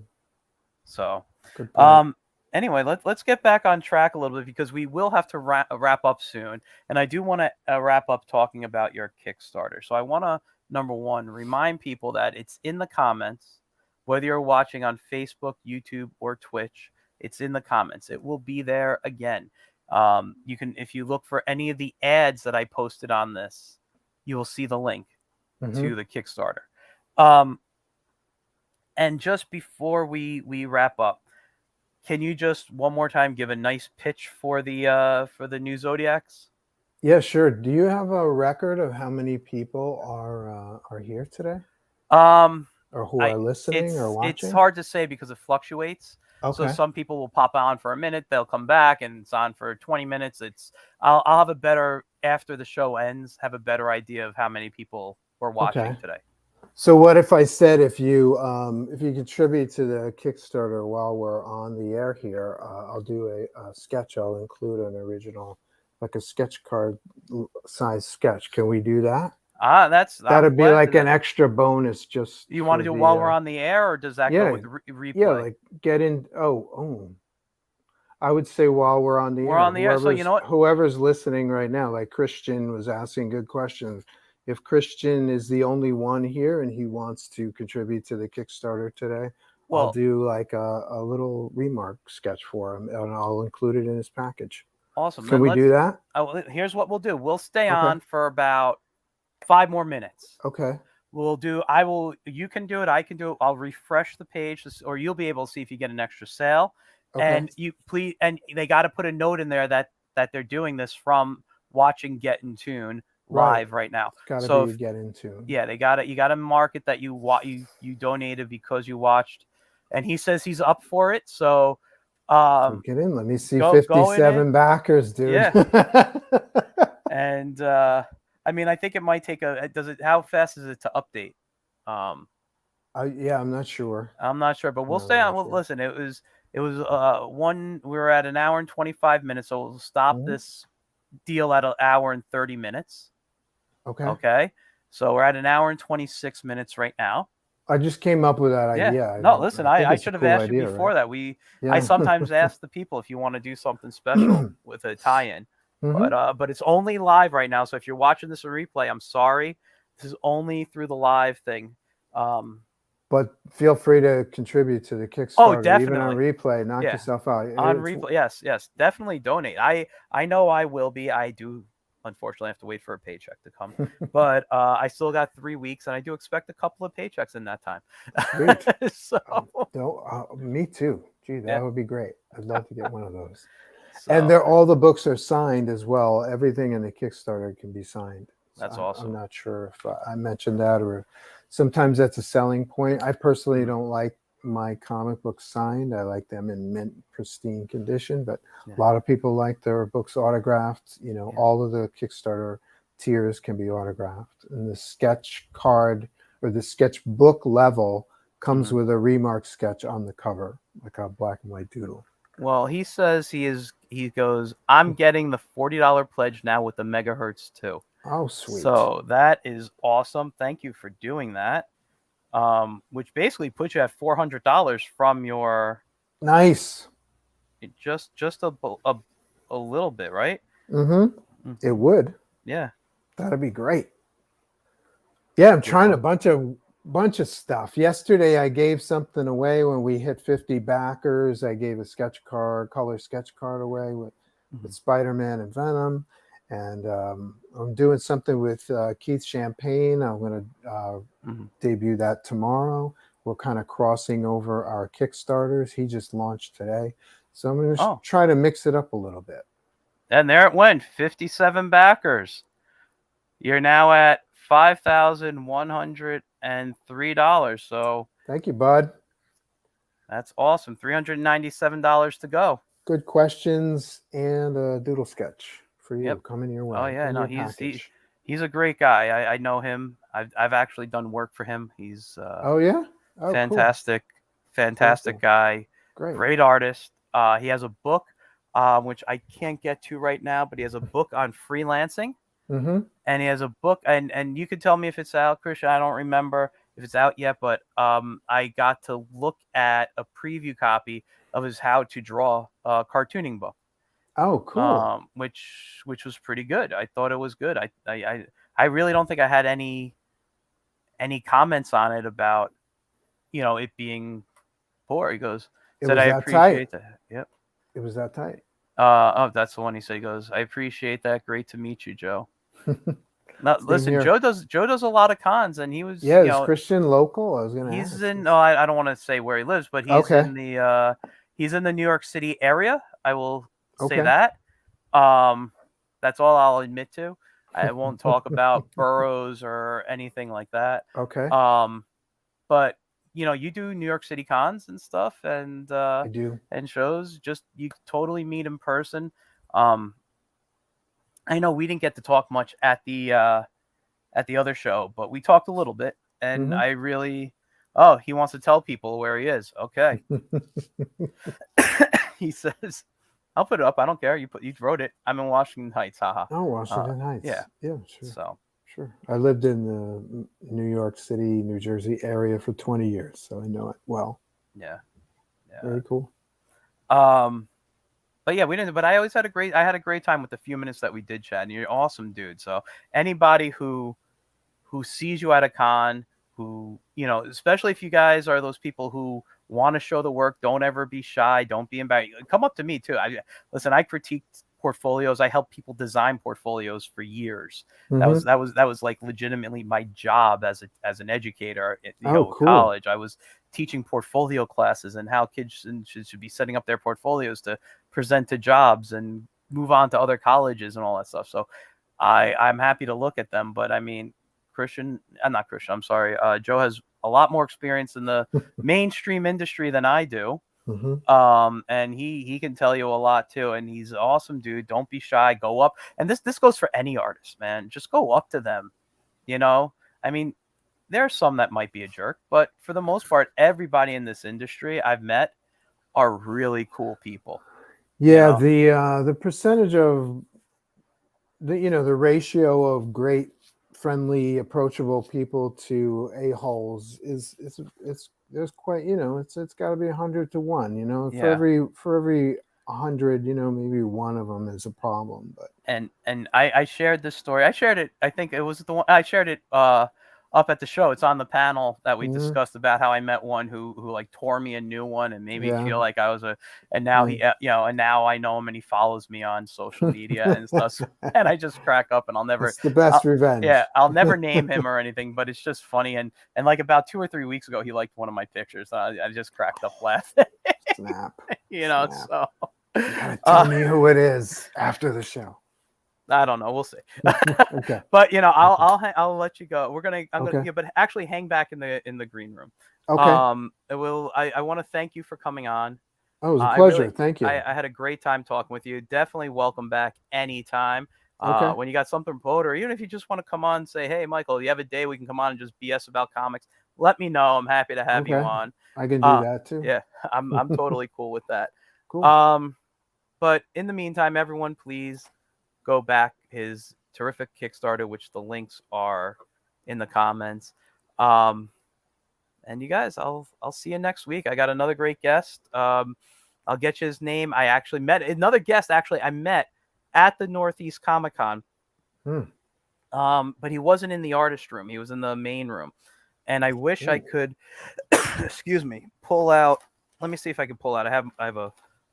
so Good point. um anyway, let's get back on track a little bit because we will have to wrap up soon and I do want to wrap up talking about your Kickstarter. So I want to number one remind people that it's in the comments whether you're watching on Facebook, YouTube or Twitch, it's in the comments. It will be there again. You can if you look for any of the ads that I posted on this, you will see the link Hmm. to the Kickstarter. Um and just before we wrap up, can you just one more time give a nice pitch for the new Zodiacs? Yeah, sure. Do you have a record of how many people are here today, Um, or who I are listening or it's watching? hard to say because it fluctuates. So Okay. some people will pop on for a minute, they'll come back, and it's on for 20 minutes. I'll have a better after the show ends, have a better idea of how many people were Okay. watching today. So what if I said if you contribute to the Kickstarter while we're on the air here, I'll do a sketch. I'll include an original, like a sketch card size sketch. Can we do that? I'm That'd be glad to like do an that. extra bonus just You want to for do it while we're the on the air, or does that go yeah with yeah replay? like get in. Oh, I would say while we're on the We're air, on the air, so you know what? whoever's listening right now, like Christian was asking good questions. If Christian is the only one here and he wants to contribute to the Kickstarter today, I'll Well, do like a little remark sketch for him and I'll include it in his package. awesome. Can Then we do let's. that? Here's what we'll do. We'll stay Okay. on for about 5 more minutes. Okay. We'll do. I will. You can do it. I can do it. I'll refresh the page, or you'll be able to see if you get an extra sale. Okay. And you please, and they got to put a note in there that they're doing this from watching Get in Tune live right now. It's got to So be Get in Tune. yeah, they got it. You got to mark it that you donated because you watched, and he says he's up for it. So, So get in. Let me see go in 57 backers, dude. Yeah. And I mean, I think it might take how fast is it to update? Yeah, I'm not sure. I'm not sure, but we'll No, stay I'm on. not Well, sure. listen, it was we were at 1 hour and 25 minutes, so we'll stop Mhm. this deal at 1 hour and 30 minutes. Okay. Okay. So we're at 1 hour and 26 minutes right now. I just came up with that Yeah. idea. No, listen, I think I it's a should have cool asked you idea, before right? that. I Yeah. sometimes ask the people if you want to do something special with a tie-in. Hmm. But it's only live right now. So if you're watching this in replay, I'm sorry. This is only through the live thing. But feel free to contribute to the Oh, Kickstarter, even on definitely. replay. Knock Yeah. yourself out. On replay. Yes, definitely donate. I know I will be. I do unfortunately have to wait for a paycheck to come. But I still got 3 weeks and I do expect a couple of paychecks in that time. Sweet. So Me too. Gee, that yeah. would be great. I'd love to get one of those. And So all the books are signed as well. Everything in the Kickstarter can be signed. So that's I'm awesome. not sure if I mentioned that, or sometimes that's a selling point. I personally don't like my comic books signed. I like them in mint, pristine condition, but a lot of people like their books autographed. All of the Kickstarter tiers can be autographed. And the sketch card or the sketchbook level comes with a remark sketch on the cover, like a black and white doodle. Well, he says he goes, I'm getting the $40 pledge now with the megahertz too. Oh, sweet. So that is awesome. Thank you for doing that. Which basically puts you at $400 from your nice. Just a little bit, right? Mm-hmm. It would. Yeah. That'd be great. Yeah, I'm trying a bunch of stuff. Yesterday I gave something away when we hit 50 backers. I gave a color sketch card away with Spider-Man and Venom. And I'm doing something with Keith Champagne. I'm going to debut that tomorrow. We're kind of crossing over our Kickstarters. He just launched today. So I'm going to try to mix it up a little bit. And there it went, 57 backers. You're now at $5,103. So thank you, bud. That's awesome. $397 to go. Good questions and a doodle sketch for you coming your way. Oh yeah, no, he's a great guy. I know him. I've actually done work for him. He's fantastic, cool. fantastic guy. Great artist. He has a book, which I can't get to right now, but he has a book on freelancing. And he has a book, and you could tell me if it's out, Christian. I don't remember if it's out yet, but I got to look at a preview copy of his How to Draw cartooning book. Oh, cool. Which was pretty good. I thought it was good. I really don't think I had any comments on it about it being poor. He goes, I appreciate that. Yep. It was that tight. That's the one he said. He goes, I appreciate that. Great to meet you, Joe. Now, listen, here. Joe does a lot of cons, and he was is Christian local. I was gonna. He's in. No, I don't want to say where he lives, but he's in the New York City area. I will say that. That's all I'll admit to. I won't talk about boroughs or anything like that. Okay. But you do New York City cons and stuff, and I do, and shows. Just you totally meet in person. I know we didn't get to talk much at the other show, but we talked a little bit. and Mhm. I really, oh, he wants to tell people where he is. Okay. He says, I'll put it up. I don't care. You wrote it. I'm in Washington Heights. Haha. Oh, Uh, Washington yeah. Heights. Yeah, sure. So Sure. I lived in the New York City, New Jersey area for 20 years, so I know it well. yeah, yeah. Very cool. But yeah, we didn't. But I had a great time with the few minutes that we did chat. And you're an awesome dude. So anybody who sees you at a con, who, especially if you guys are those people who want to show the work, don't ever be shy, don't be embarrassed. Come up to me too. Listen, I critiqued portfolios. I helped people design portfolios for years. Hmm. That was like legitimately my job as an educator at, Oh, cool. college. I was teaching portfolio classes and how kids should be setting up their portfolios to present to jobs and move on to other colleges and all that stuff. So I'm happy to look at them, but I mean, not Christian, I'm sorry. Joe has a lot more experience in the mainstream industry than I do. Hmm. And he can tell you a lot too. And he's an awesome dude. Don't be shy. Go up. And this goes for any artist, man. Just go up to them. I mean, there are some that might be a jerk, but for the most part, everybody in this industry I've met are really cool people. Yeah, the percentage of the ratio of great, friendly, approachable people to a-holes is it's there's quite it's got to be 100 to 1. For Yeah. every 100, maybe one of them is a problem. But And I shared this story. I shared it. I think it was the one I shared it up at the show. It's on the panel that we mhm, discussed about how I met one who like tore me a new one and made me yeah, feel like I was and now yeah. he and now I know him and he follows me on social media and stuff. And I just crack up and It's the best revenge. I'll never name him or anything, but it's just funny. And like about 2 or 3 weeks ago, he liked one of my pictures. I just cracked up laughing. Snap, snap. So You gotta tell me who it is after the show. I don't know. We'll see. Okay. But Okay. I'll let you go. I'm gonna Okay. yeah, but actually hang back in the green room. Okay. I want to thank you for coming on. Oh, it was a I really pleasure. Thank you. I had a great time talking with you. Definitely welcome back anytime. Okay. When you got something to promote, or even if you just want to come on and say, hey, Michael, you have a day we can come on and just BS about comics, let me know. I'm happy to have you Okay. on. I can do that too. Yeah, I'm totally cool with that. Cool. But in the meantime, everyone, please go back his terrific Kickstarter, which the links are in the comments. And you guys, I'll see you next week. I got another great guest. I'll get you his name. I actually met another guest. Actually, I met at the Northeast Comic Con. Hmm. But he wasn't in the artist room. He was in the main room. And I wish I Ooh. could, excuse me, pull out. Let me see if I can pull out. I have a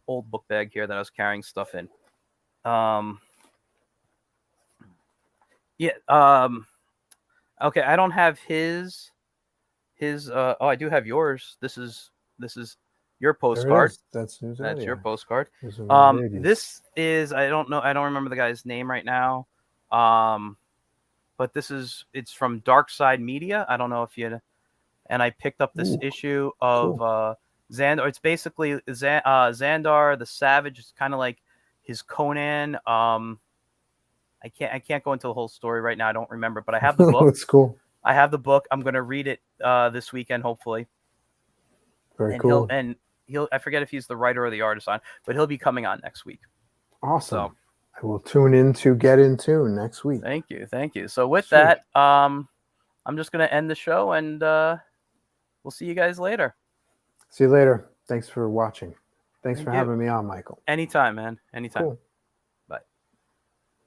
old book bag here that I was carrying stuff in. Yeah. Okay. I don't have his. Oh, I do have yours. This is your There it postcard. is. That's news That's your audio. postcard. Those are my babies. This is I don't know. I don't remember the guy's name right now. But it's from Dark Side Media. I don't know if you. And I picked up this Ooh, issue of cool. Xandar. It's basically Xandar the Savage. It's kind of like his Conan. I can't go into the whole story right now. I don't remember, but I have the book. That's cool. I have the book. I'm gonna read it this weekend, hopefully. Very And cool. he'll I forget if he's the writer or the artist on, but he'll be coming on next week. Awesome. So I will tune in to Get in Tune next week. thank you. So with Sweet. that, I'm just gonna end the show, and we'll see you guys later. See you later. Thanks for watching. Thanks Thank for you. having me on, Michael. Anytime, man. Anytime. Cool.